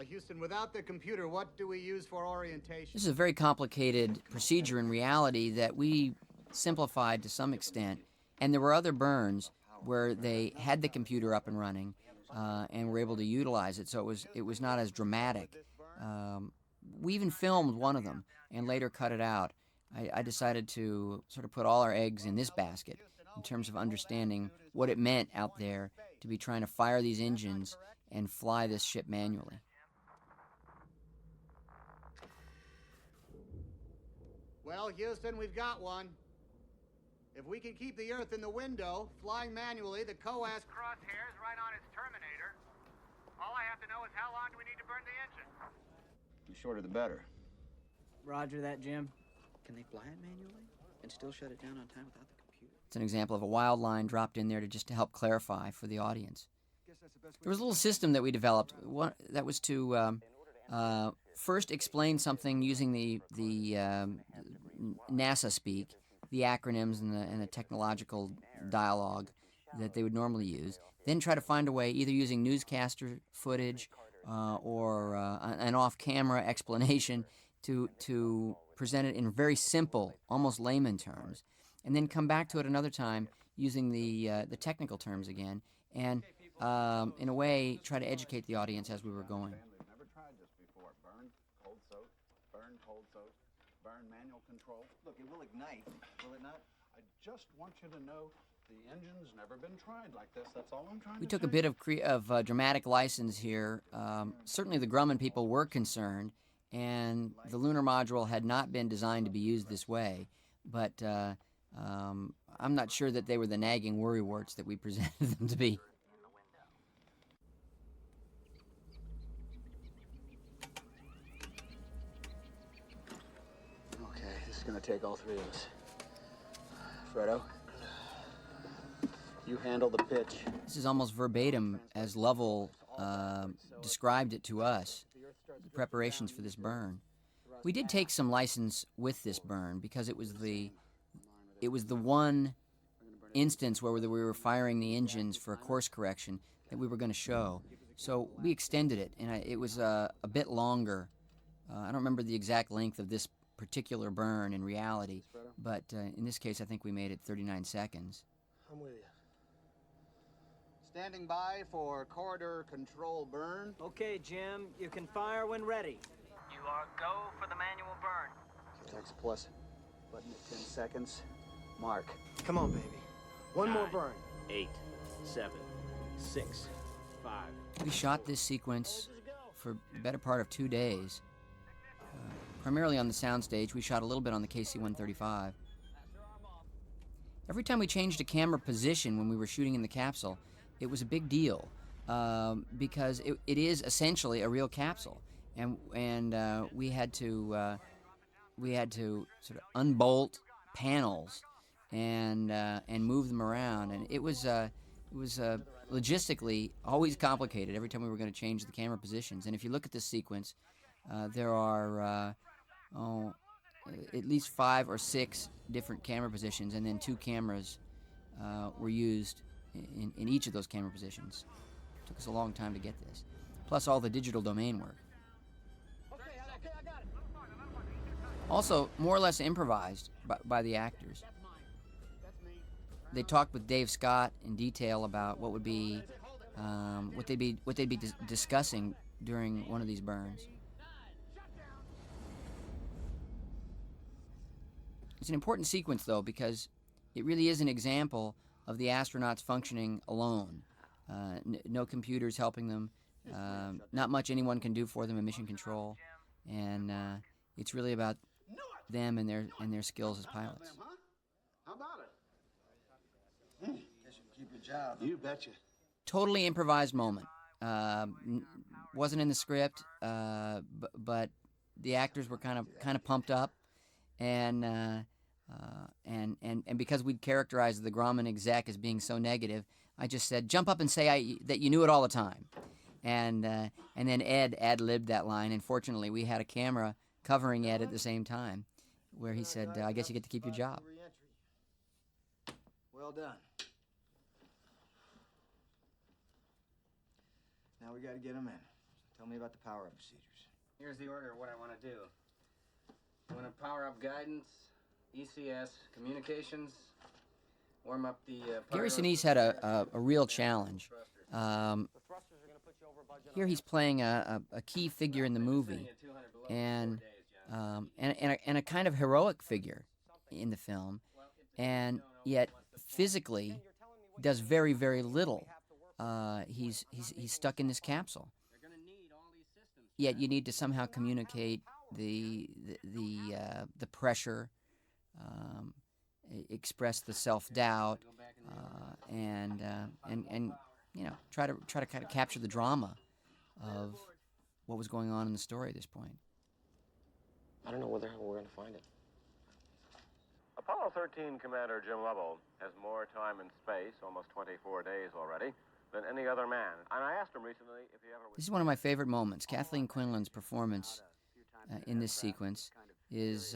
Houston, without the computer, what do we use for orientation? This is a very complicated procedure in reality that we simplified to some extent, and there were other burns where they had the computer up and running and were able to utilize it, so it was not as dramatic. We even filmed one of them and later cut it out. I decided to sort of put all our eggs in this basket in terms of understanding what it meant out there to be trying to fire these engines and fly this ship manually. Well, Houston, we've got one. If we can keep the Earth in the window, flying manually, the COAS crosshairs right on its terminator. All I have to know is how long do we need to burn the engine? The shorter the better. Roger that, Jim. Can they fly it manually and still shut it down on time without the computer? It's an example of a wild line dropped in there to help clarify for the audience. There was a little system that we developed that was to first explain something using the NASA speak, the acronyms and the technological dialogue that they would normally use, then try to find a way, either using newscaster footage or an off-camera explanation, to present it in very simple, almost layman terms, and then come back to it another time using the technical terms again, and in a way try to educate the audience as we were going. We've never tried this before. Burn, cold soak, burn, manual control. Look, it will ignite, will it not? I just want you to know the engine's never been tried like this. That's all I'm trying We to took say. a bit of dramatic license here. Certainly the Grumman people were concerned, and the lunar module had not been designed to be used this way, but I'm not sure that they were the nagging worrywarts that we presented them to be. Okay, this is gonna take all three of us. Fredo, you handle the pitch. This is almost verbatim as Lovell described it to us, the preparations for this burn. We did take some license with this burn because it was the one instance where we were firing the engines for a course correction that we were going to show. So we extended it, and it was a bit longer. I don't remember the exact length of this particular burn in reality, but in this case I think we made it 39 seconds. I'm with you. Standing by for corridor control burn. Okay, Jim, you can fire when ready. You are go for the manual burn. Text plus. Button at 10 seconds. Mark. Come on, baby. One more burn. 8, 7, 6, 5. We shot this sequence for the better part of 2 days. Primarily on the soundstage. We shot a little bit on the KC-135. Every time we changed a camera position when we were shooting in the capsule, it was a big deal because it is essentially a real capsule, and we had to sort of unbolt panels and move them around, and it was logistically always complicated every time we were going to change the camera positions. And if you look at this sequence, there are at least 5 or 6 different camera positions, and then 2 cameras were used in each of those camera positions. It took us a long time to get this, plus all the digital domain work. Also, more or less improvised by the actors. They talked with Dave Scott in detail about what they'd be discussing during one of these burns. It's an important sequence, though, because it really is an example of the astronauts functioning alone. No computers helping them, not much anyone can do for them in mission control, and it's really about them and their skills as pilots. How about it? Guess you can keep your job. You betcha. Totally improvised moment. Wasn't in the script, but the actors were kind of pumped up, and because we'd characterized the Grumman exec as being so negative, I just said, "Jump up and say that you knew it all the time," and then Ed ad-libbed that line. And fortunately, we had a camera covering Ed at the same time, where he said, "I guess you get to keep your job." Well done. Now we gotta get them in. Tell me about the power-up procedures. Here's the order of what I want to do. I want to power up guidance, ECS, communications, warm up the... Gary Sinise had a real challenge. Here he's playing a key figure in the movie, and a kind of heroic figure in the film, and yet physically does very, very little. He's stuck in this capsule. Yet you need to somehow communicate the pressure, express the self-doubt, and you know, try to kind of capture the drama of what was going on in the story at this point. I don't know where the hell we're going to find it. Apollo 13 Commander Jim Lovell has more time in space, almost 24 days already, than any other man. And I asked him recently if he ever... This is one of my favorite moments. Kathleen Quinlan's performance in this sequence is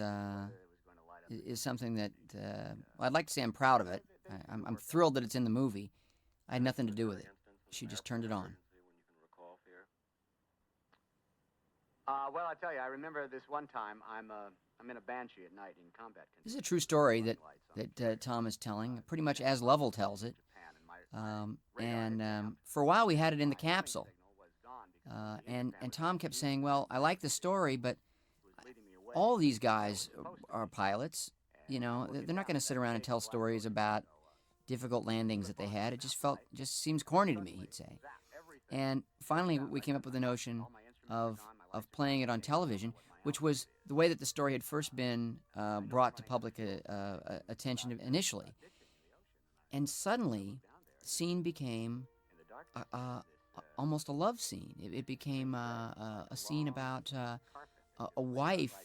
something that well, I'd like to say I'm proud of it. I'm thrilled that it's in the movie. I had nothing to do with it. She just turned it on. Well, I tell you, I remember this one time. I'm in a Banshee at night in combat. This is a true story that Tom is telling, pretty much as Lovell tells it. For a while we had it in the capsule. And Tom kept saying, well, I like the story, but all these guys are pilots. You know, they're not going to sit around and tell stories about difficult landings that they had. It just seems corny to me, he'd say. And finally we came up with the notion of playing it on television, which was the way that the story had first been brought to public attention initially. And suddenly, the scene became almost a love scene. It became a scene about a wife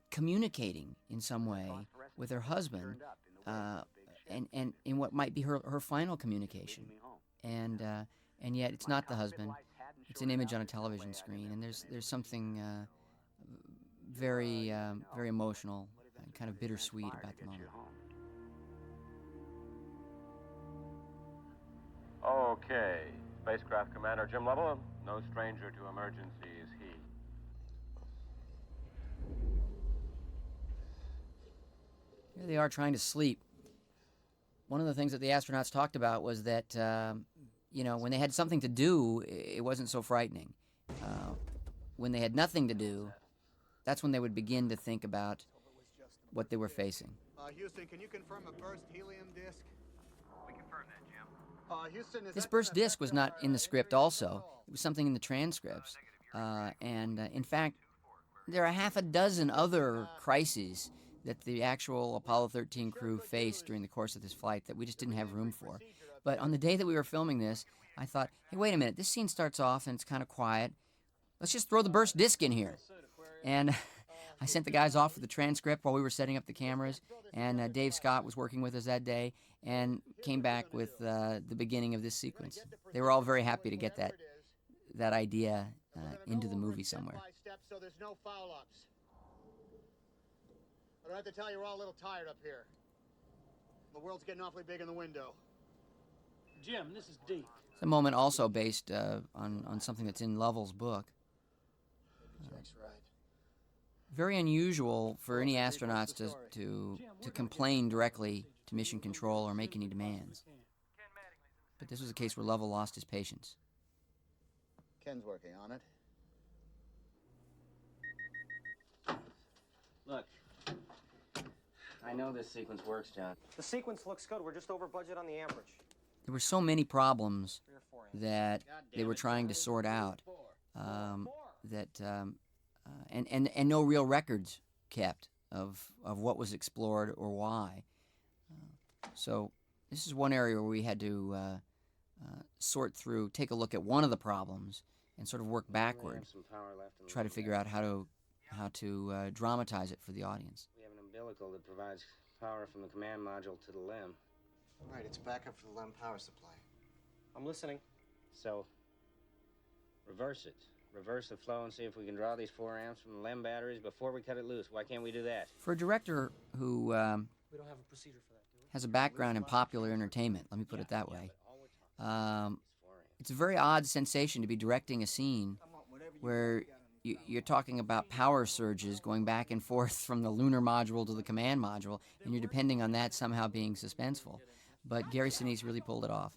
communicating in some way with her husband, and in what might be her final communication. And yet it's not the husband. It's an image on a television screen, and there's something very very emotional and kind of bittersweet about the moment. Okay, Spacecraft Commander Jim Lovell, no stranger to emergency is he. Here they are trying to sleep. One of the things that the astronauts talked about was that you know, when they had something to do, it wasn't so frightening. When they had nothing to do, that's when they would begin to think about what they were facing. Houston, can you confirm a burst helium disk? We confirm that, Jim. Houston, This burst disc was not in the script also. It was something in the transcripts. In fact, there are half a dozen other crises that the actual Apollo 13 crew faced during the course of this flight that we just didn't have room for. But on the day that we were filming this, I thought, hey, wait a minute, this scene starts off and it's kind of quiet. Let's just throw the burst disc in here. And I sent the guys off with the transcript while we were setting up the cameras, and Dave Scott was working with us that day and came back with the beginning of this sequence. They were all very happy to get that idea into the movie somewhere. So there's no foul-ups. I don't have to tell you, we're all a little tired up here. The world's getting awfully big in the window. Jim, this is deep. It's a moment also based on something that's in Lovell's book. Jack's right. Very unusual for any astronauts to complain directly to mission control or make any demands. But this was a case where Lovell lost his patience. Ken's working on it. Look, I know this sequence works, John. The sequence looks good. We're just over budget on the amperage. There were so many problems that they were trying to sort out, and no real records kept of what was explored or why. So this is one area where we had to sort through, take a look at one of the problems, and sort of work backward, try to figure out how to dramatize it for the audience. We have an umbilical that provides power from the command module to the LEM. Right, it's backup for the LEM power supply. I'm listening. So, reverse it. Reverse the flow and see if we can draw these 4 amps from the LEM batteries before we cut it loose. Why can't we do that? For a director who We don't have a procedure for that, do we? has a background in popular entertainment, let me put it that way. It's a very odd sensation to be directing a scene where you're talking about power surges going back and forth from the lunar module to the command module, and you're depending on that somehow being suspenseful. But Gary Sinise really pulled it off.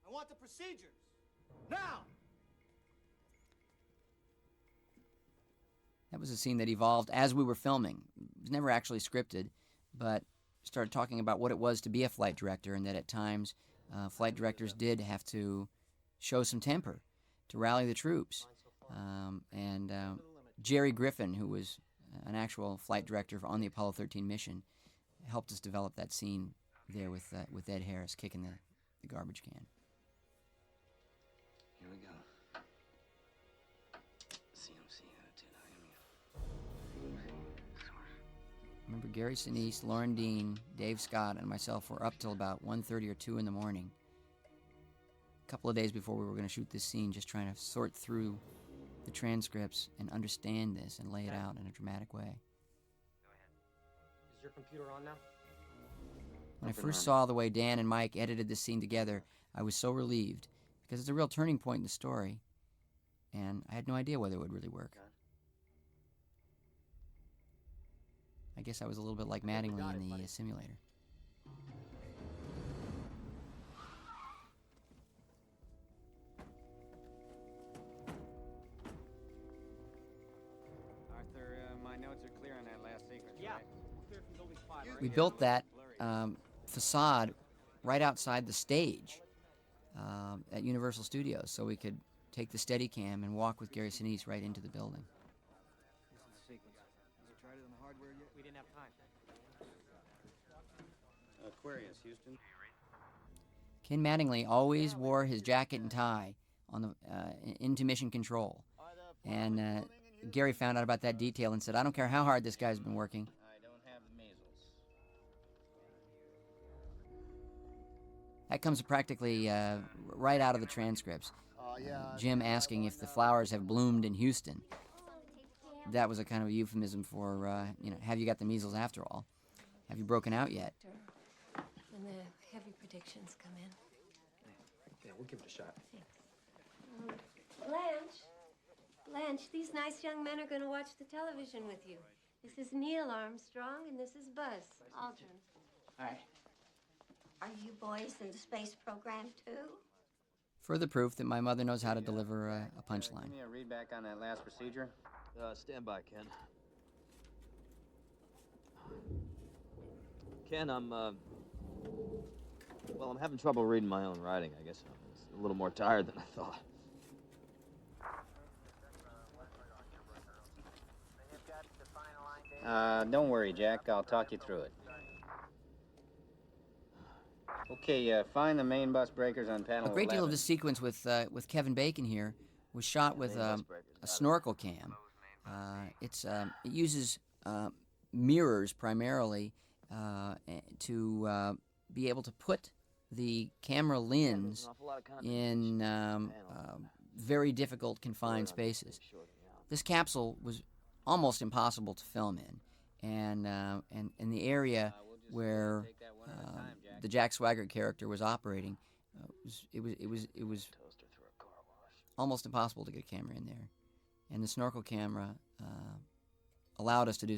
I want the procedures. Now! That was a scene that evolved as we were filming. It was never actually scripted, but started talking about what it was to be a flight director, and that at times flight directors did have to show some temper to rally the troops. Jerry Griffin, who was an actual flight director on the Apollo 13 mission, helped us develop that scene there with Ed Harris kicking the garbage can. Here we go. CMC Remember, Gary Sinise, Lauren Dean, Dave Scott, and myself were up till about 1:30 or 2 in the morning. A couple of days before we were going to shoot this scene, just trying to sort through the transcripts and understand this and lay it out in a dramatic way. Is your computer on now? When I first saw the way Dan and Mike edited this scene together, I was so relieved, because it's a real turning point in the story, and I had no idea whether it would really work. I guess I was a little bit like Mattingly in the simulator. Arthur, my notes are clear on that last sequence, yeah. right? Clear from building 5, right? We built that facade right outside the stage at Universal Studios, so we could take the Steadicam and walk with Gary Sinise right into the building. This is the sequence. Has he tried it on the hardware yet? We didn't have time. Aquarius, Houston. Ken Mattingly always wore his jacket and tie on the into mission control, and Gary found out about that detail and said, "I don't care how hard this guy's been working. I don't have the measles. That comes practically right out of the transcripts. Jim asking if the flowers have bloomed in Houston. That was a kind of a euphemism for, have you got the measles after all? Have you broken out yet? When the heavy predictions come in. Yeah, we'll give it a shot. Blanche, these nice young men are going to watch the television with you. This is Neil Armstrong, and this is Buzz Aldrin. Hi. Are you boys in the space program, too? Further proof that my mother knows how to deliver a punchline. Give me a read back on that last procedure. Stand by, Ken. Ken, I'm having trouble reading my own writing, I guess. I'm a little more tired than I thought. Don't worry, Jack. I'll talk you through it. Okay, find the main bus breakers on panel 11. A great deal of the sequence with Kevin Bacon here was shot with a snorkel cam. It uses mirrors primarily to be able to put the camera lens in very difficult confined spaces. This capsule was almost impossible to film in, and in the area where the Jack Swigert character was operating, it was almost impossible to get a camera in there, and the snorkel camera allowed us to do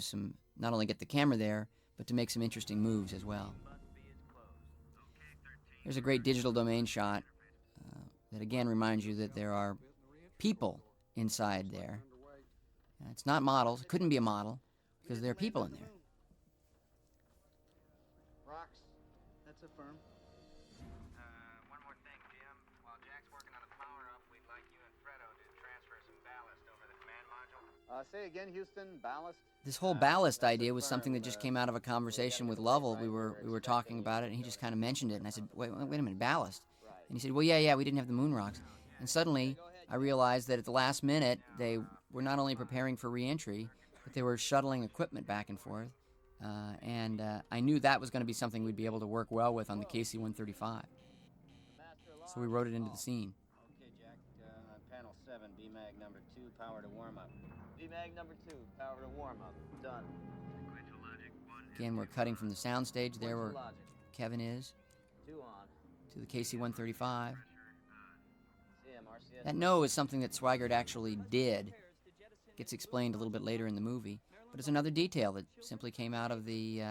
not only get the camera there, but to make some interesting moves as well. There's a great digital domain shot that again reminds you that there are people inside there. It's not models. It couldn't be a model because there are people in there. Rocks. That's a firm. One more thing, Jim. While Jack's working on the power-up, we'd like you and Fredo to transfer some ballast over the command module. Say again, Houston, ballast? This whole ballast idea was something that just came out of a conversation with Lovell. We were talking about it, and he just kind of mentioned it, and I said, wait a minute, ballast? And he said, well, yeah, we didn't have the moon rocks. And suddenly, I realized that at the last minute, they were not only preparing for re-entry, but they were shuttling equipment back and forth, and I knew that was going to be something we'd be able to work well with on the KC-135. So we wrote it into the scene. Okay, Jack, panel 7, BMAG number 2, power to warm-up. BMAG number 2, power to warm-up. Done. Sequential logic 1, Again, we're cutting from the soundstage there where Logic. Kevin is 2 on. to the KC-135. CM, That no is something that Swigert actually did. Gets explained a little bit later in the movie, but it's another detail that simply came out of the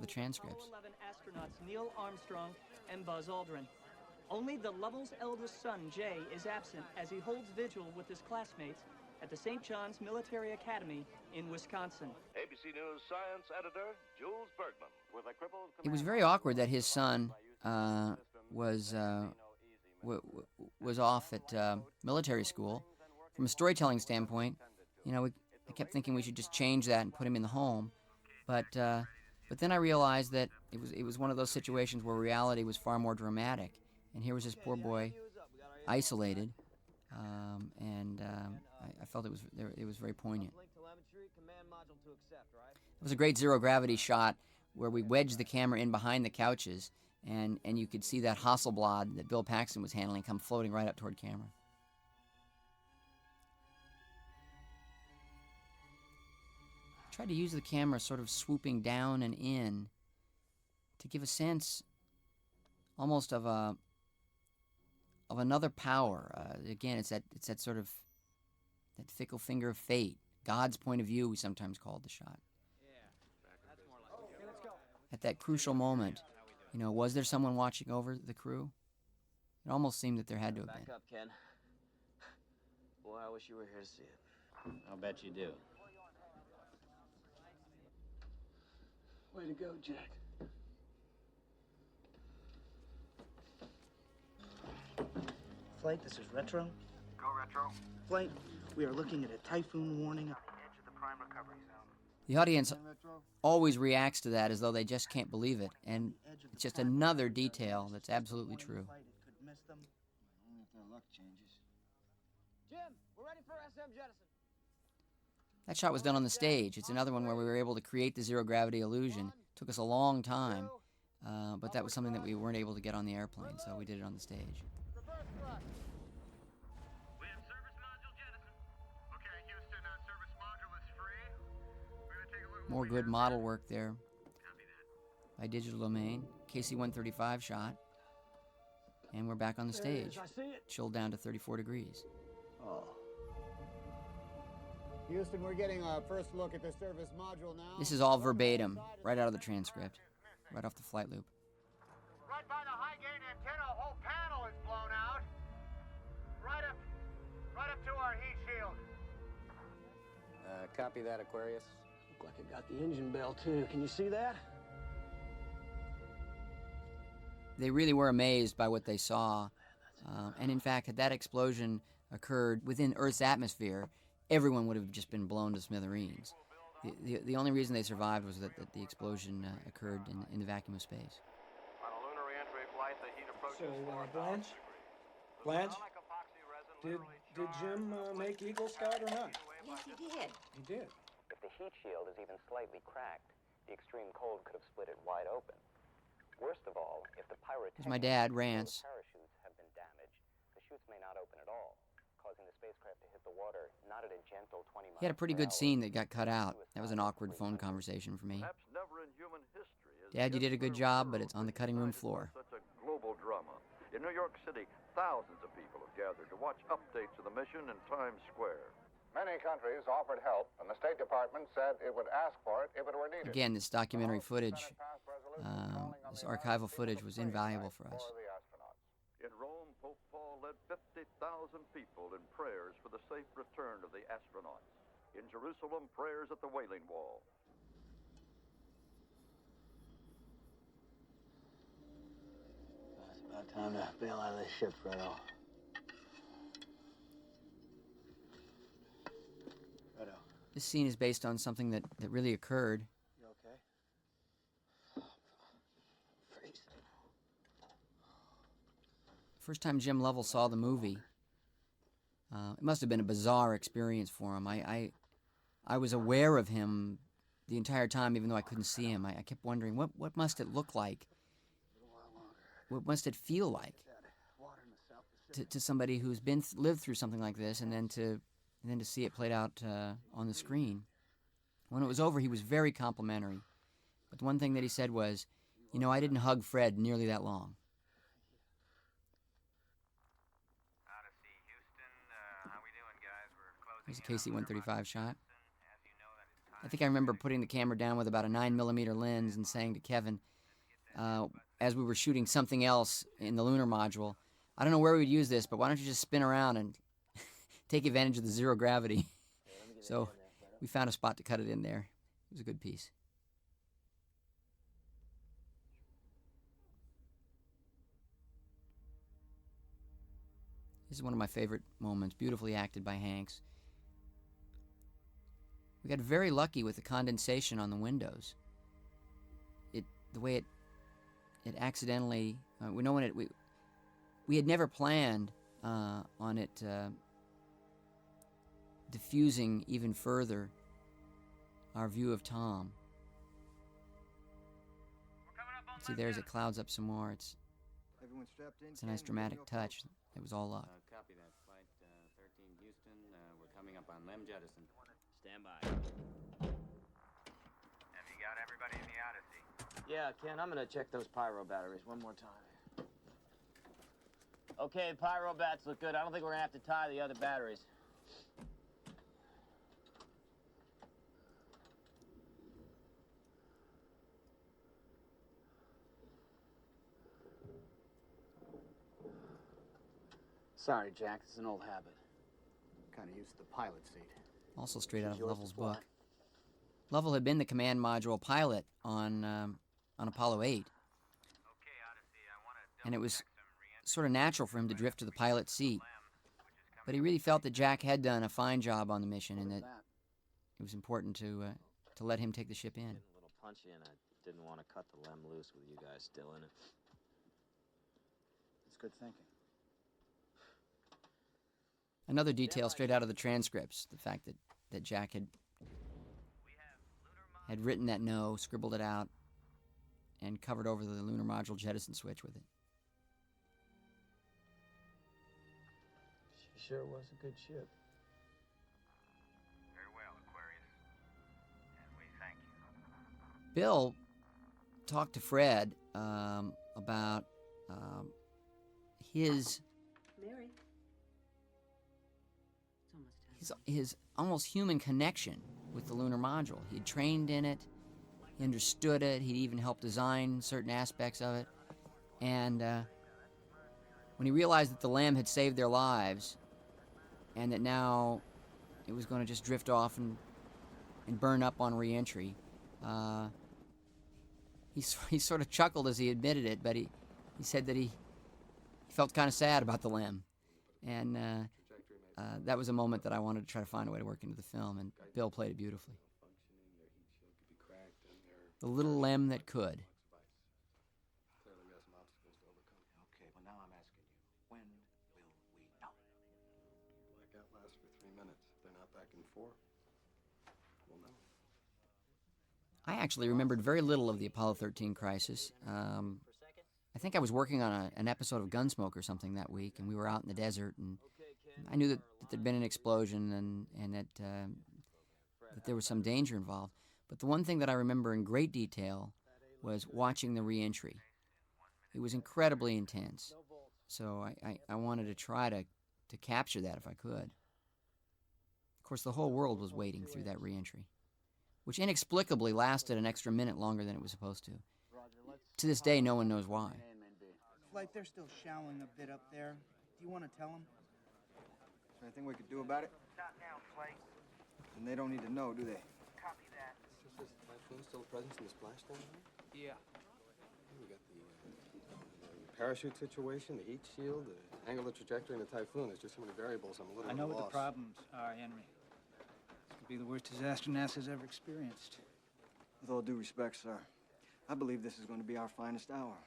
transcripts. Apollo 11 astronauts Neil Armstrong and Buzz Aldrin. Only the Lovell's eldest son, Jay, is absent as he holds vigil with his classmates at the St. John's Military Academy in Wisconsin. ABC News science editor Jules Bergman with a crippled... It was very awkward that his son was off at military school. From a storytelling standpoint, I kept thinking we should just change that and put him in the home, but then I realized that it was one of those situations where reality was far more dramatic, and here was this poor boy, isolated, and I felt it was very poignant. It was a great zero-gravity shot where we wedged the camera in behind the couches, and you could see that Hasselblad that Bill Paxton was handling come floating right up toward camera. I tried to use the camera sort of swooping down and in to give a sense almost of another power. Again, it's that sort of that fickle finger of fate. God's point of view, we sometimes called the shot. At that crucial moment, was there someone watching over the crew? It almost seemed that there had to have been. Back up, Ken. Boy, I wish you were here to see it. I'll bet you do. Way to go, Jack. Flight, this is Retro. Go, Retro. Flight, we are looking at a typhoon warning. Edge of the prime recovery zone. The audience always reacts to that as though they just can't believe it, and it's just another detail that's absolutely true. Only if their luck changes. Jim, we're ready for SM jettison. That shot was done on the stage. It's another one where we were able to create the zero-gravity illusion. It took us a long time, but that was something that we weren't able to get on the airplane, so we did it on the stage. We have service module jettison. Okay, Houston, service module is free. We're gonna take a look. More good model work there by Digital Domain. KC-135 shot. And we're back on the stage. Chilled down to 34 degrees. Oh. Houston, we're getting our first look at the service module now. This is all verbatim, right out of the transcript, right off the flight loop. Right by the high gain antenna, a whole panel is blown out. Right up to our heat shield. Copy that, Aquarius. Look like it got the engine bell, too. Can you see that? They really were amazed by what they saw. And in fact, had that explosion occurred within Earth's atmosphere, everyone would have just been blown to smithereens. The only reason they survived was that the explosion occurred in the vacuum of space. On a lunar re-entry flight, the heat approaches Blanche, did Jim make Eagle Scout or not? Yes, he did. He did. If the heat shield is even slightly cracked, the extreme cold could have split it wide open. Worst of all, if the Here's my dad, Rance. parachutes have been damaged, the chutes may not open at all, causing the spacecraft to hit the water not at a gentle 20 miles He had a pretty per good hour. scene that got cut out. That was an awkward phone conversation for me. Dad, you did a good job, but it's on the cutting room floor. Such a global drama. In New York City, thousands of people have gathered to watch updates of the mission in Times Square. Many countries offered help, and the State Department said it would ask for it if it were needed. Again, this documentary footage, this archival footage was invaluable for us. In Rome, Pope Paul led 50,000 people in prayers for the safe return of the astronauts. In Jerusalem, prayers at the Wailing Wall. It's about time to bail out of this ship, Fredo. Fredo. This scene is based on something that really occurred. You okay? Face. First time Jim Lovell saw the movie, it must have been a bizarre experience for him. I was aware of him the entire time, even though I couldn't see him. I kept wondering, what must it look like? What must it feel like to somebody who's lived through something like this, and then to see it played out on the screen? When it was over, he was very complimentary. But the one thing that he said was, you know, I didn't hug Fred nearly that long. Odyssey, Houston. How we doing, guys? We're closing There's a in on KC-135 shot. I think I remember putting the camera down with about a 9mm lens and saying to Kevin, as we were shooting something else in the lunar module, I don't know where we'd use this, but why don't you just spin around and take advantage of the zero gravity? So we found a spot to cut it in there. It was a good piece. This is one of my favorite moments, beautifully acted by Hanks. We got very lucky with the condensation on the windows. The way it accidentally, we know when we had never planned on it diffusing even further our view of Tom. See, there's it clouds up some more. It's a nice dramatic touch. It was all luck. Copy that. Flight 13 Houston. We're coming up on Lem Jettison. Stand by. Have you got everybody in the Odyssey? Yeah, Ken, I'm gonna check those pyro batteries one more time. Okay, pyro bats look good. I don't think we're gonna have to tie the other batteries. Sorry, Jack, it's an old habit. Kind of used to the pilot seat. Also straight out of Lovell's book. Lovell had been the command module pilot on Apollo 8. And it was sort of natural for him to drift to the pilot seat. But he really felt that Jack had done a fine job on the mission and that it was important to let him take the ship in. A little punchy, and I didn't want to cut the lem loose with you guys still in it. It's good thinking. Another detail straight out of the transcripts, the fact that Jack had written that no, scribbled it out, and covered over the lunar module jettison switch with it. She sure was a good ship. Very well, Aquarius. And we thank you. Bill talked to Fred about his almost human connection with the lunar module. He had trained in it, he understood it, he'd even helped design certain aspects of it. And when he realized that the LEM had saved their lives and that now it was going to just drift off and burn up on re-entry, he sort of chuckled as he admitted it, but he said that he felt kind of sad about the LEM. And that was a moment that I wanted to try to find a way to work into the film, and Bill played it beautifully. The little LEM that could. Okay, well now I'm asking you, when will we know? Blackout lasts for 3 minutes. If they're not back in 4, we'll know. I actually remembered very little of the Apollo 13 crisis. I think I was working on an episode of Gunsmoke or something that week, and we were out in the desert, and I knew that there'd been an explosion and that there was some danger involved. But the one thing that I remember in great detail was watching the re-entry. It was incredibly intense. So I wanted to try to capture that if I could. Of course, the whole world was waiting through that re-entry, which inexplicably lasted an extra minute longer than it was supposed to. To this day, no one knows why. Flight, they're still showering a bit up there. Do you want to tell them? Is there anything we could do about it? Not now, Flight. And they don't need to know, do they? Copy that. Is this typhoon still present in the splashdown? Yeah. We got the parachute situation, the heat shield, the angle of trajectory, and the typhoon. There's just so many variables. I'm a little I know what lost. the problems are, Henry. This could be the worst disaster NASA's ever experienced. With all due respect, sir, I believe this is going to be our finest hour.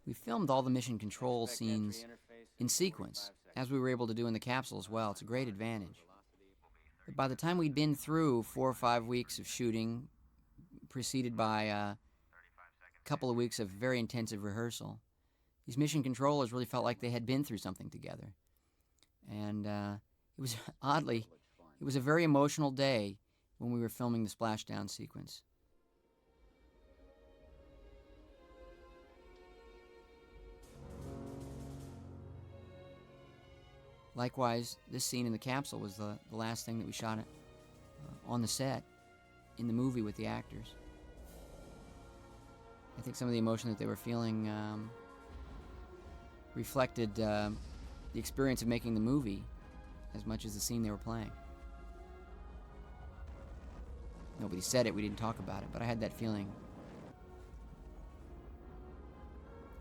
We filmed all the mission control scenes in sequence, as we were able to do in the capsule as well. It's a great advantage. But by the time we'd been through 4 or 5 weeks of shooting, preceded by a couple of weeks of very intensive rehearsal, these mission controllers really felt like they had been through something together. And it was, oddly, it was a very emotional day when we were filming the splashdown sequence. Likewise, this scene in the capsule was the last thing that we shot on the set in the movie with the actors. I think some of the emotion that they were feeling reflected the experience of making the movie as much as the scene they were playing. Nobody said it, we didn't talk about it, but I had that feeling.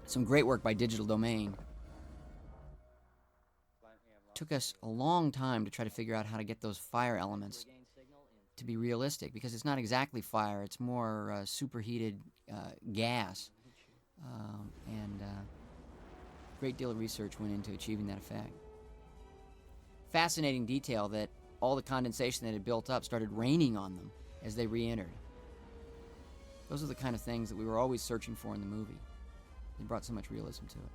Some great work by Digital Domain. Took us a long time to try to figure out how to get those fire elements to be realistic, because it's not exactly fire, it's more superheated gas. And a great deal of research went into achieving that effect. Fascinating detail that all the condensation that had built up started raining on them as they re-entered. Those are the kind of things that we were always searching for in the movie. They brought so much realism to it.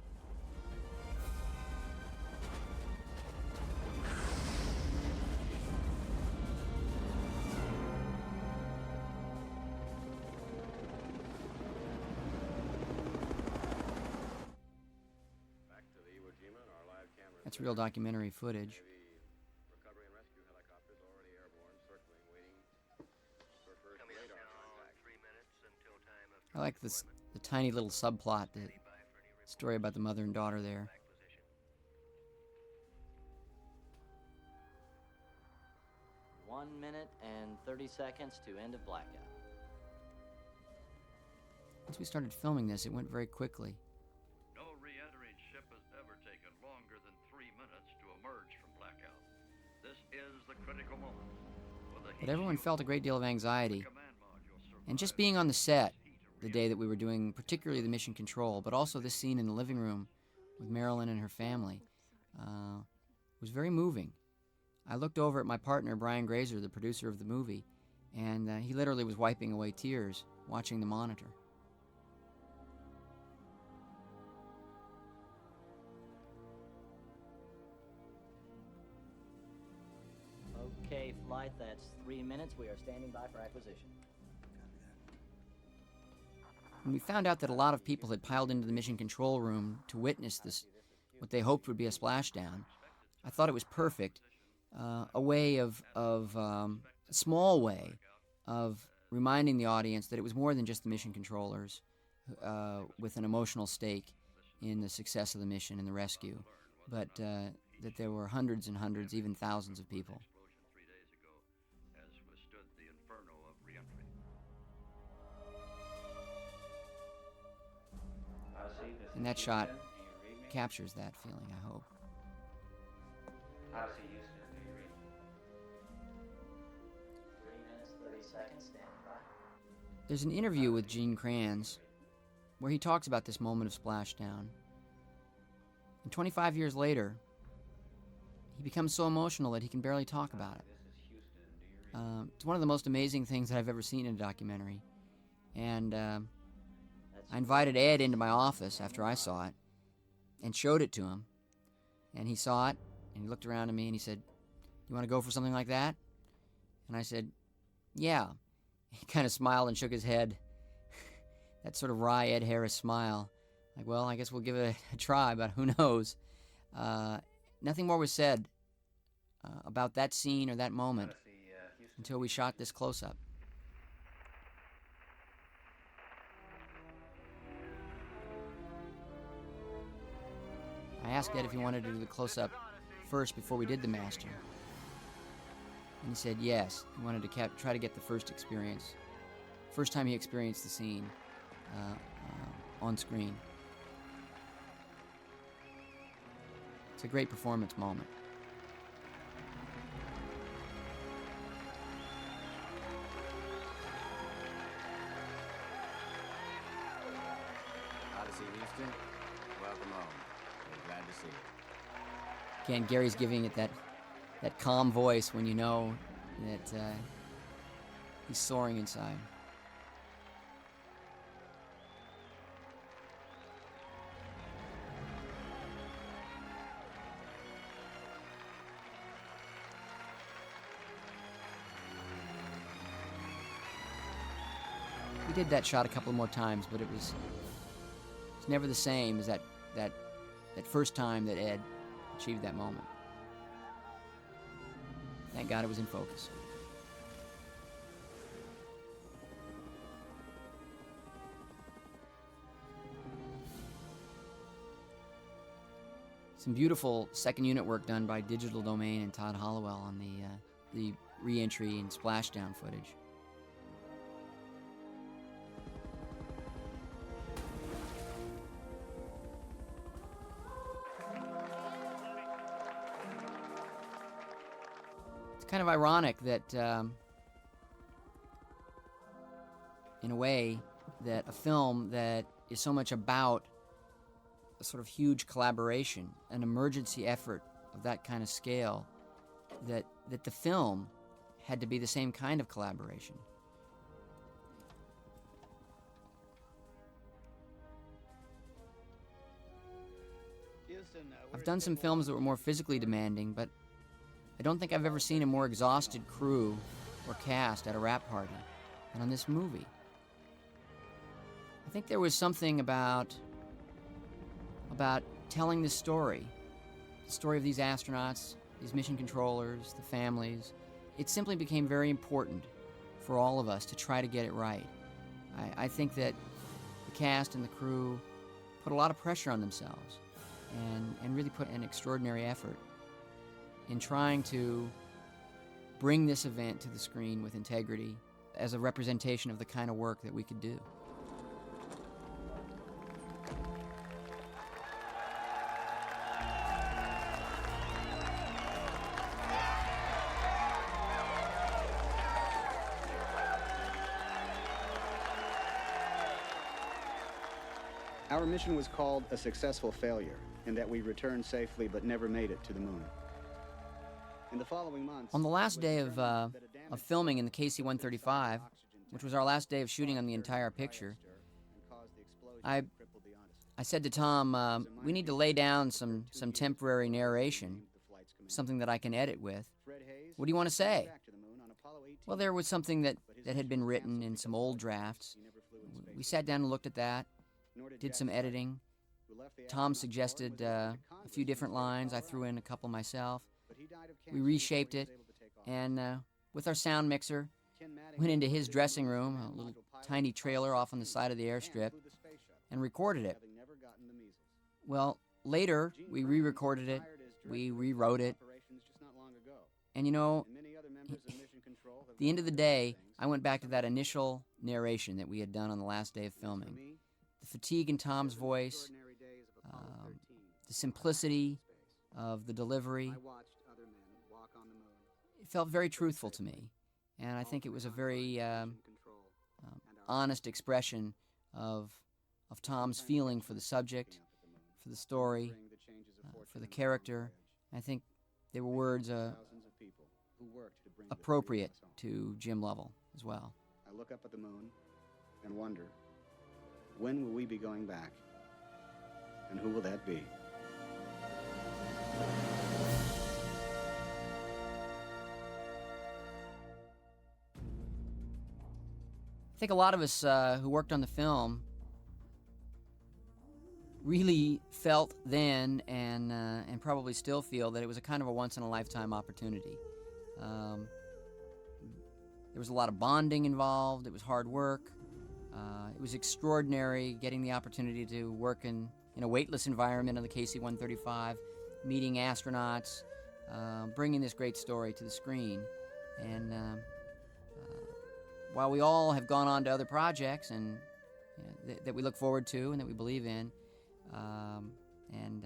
That's real documentary footage. I like the tiny little subplot, the story about the mother and daughter there. One minute and 30 seconds to end of blackout. Once we started filming this, it went very quickly. No re-entering ship has ever taken longer than 3 minutes to emerge from blackout. This is the critical moment. But everyone felt a great deal of anxiety. And just being on the set the day that we were doing particularly the mission control, but also this scene in the living room with Marilyn and her family, was very moving. I looked over at my partner, Brian Grazer, the producer of the movie, and he literally was wiping away tears watching the monitor. Okay, flight, that's 3 minutes. We are standing by for acquisition. When we found out that a lot of people had piled into the mission control room to witness this, what they hoped would be a splashdown, I thought it was perfect. A way a small way of reminding the audience that it was more than just the mission controllers with an emotional stake in the success of the mission and the rescue, but that there were hundreds and hundreds, even thousands of people. And that shot captures that feeling, I hope. Haise, Houston, do you read? 3 minutes, 30 seconds, standing by. There's an interview with Gene Kranz where he talks about this moment of splashdown. And 25 years later, he becomes so emotional that he can barely talk about it. It's one of the most amazing things that I've ever seen in a documentary. And I invited Ed into my office after I saw it and showed it to him. And he saw it, and he looked around at me and he said, "You want to go for something like that?" And I said, "Yeah." He kind of smiled and shook his head. That sort of wry Ed Harris smile. Like, well, I guess we'll give it a try, but who knows? Nothing more was said about that scene or that moment until we shot this close-up. I asked Ed if he wanted to do the close-up first before we did the master. And he said yes. He wanted to try to get the first experience. First time he experienced the scene on screen. It's a great performance moment. Haise, Houston. Welcome home. We're glad to see you. Again, Gary's giving it that calm voice when you know that he's soaring inside. We did that shot a couple more times, but it's never the same as that first time that Ed achieved that moment. Thank God it was in focus. Some beautiful second unit work done by Digital Domain and Todd Hollowell on the re-entry and splashdown footage. It's kind of ironic that, in a way, that a film that is so much about a sort of huge collaboration, an emergency effort of that kind of scale, that the film had to be the same kind of collaboration. I've done some films that were more physically demanding, but I don't think I've ever seen a more exhausted crew or cast at a wrap party than on this movie. I think there was something about telling this story, the story of these astronauts, these mission controllers, the families. It simply became very important for all of us to try to get it right. I think that the cast and the crew put a lot of pressure on themselves and really put an extraordinary effort in trying to bring this event to the screen with integrity as a representation of the kind of work that we could do. Our mission was called a successful failure, in that we returned safely but never made it to the moon. In the following months, on the last day of filming in the KC-135, which was our last day of shooting on the entire picture, I said to Tom, we need to lay down some temporary narration, something that I can edit with. What do you want to say? Well, there was something that had been written in some old drafts. We sat down and looked at that, did some editing. Tom suggested a few different lines. I threw in a couple myself. We reshaped it, and with our sound mixer, went into his dressing room, a little tiny trailer off on the side of the airstrip, and recorded it. Well, later, we re-recorded it, we rewrote it, and you know, at the end of the day, I went back to that initial narration that we had done on the last day of filming. The fatigue in Tom's voice, the simplicity of the delivery. It felt very truthful to me, and I think it was a very honest expression of Tom's feeling for the subject, for the story, for the character. I think they were words appropriate to Jim Lovell as well. I look up at the moon and wonder, when will we be going back? And who will that be? I think a lot of us who worked on the film really felt then and probably still feel that it was a kind of a once-in-a-lifetime opportunity. There was a lot of bonding involved. It was hard work. It was extraordinary getting the opportunity to work in a weightless environment on the KC-135, meeting astronauts, bringing this great story to the screen. And while we all have gone on to other projects and that we look forward to and that we believe in, and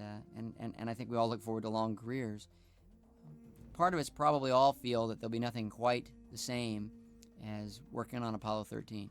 I think we all look forward to long careers, part of us probably all feel that there'll be nothing quite the same as working on Apollo 13.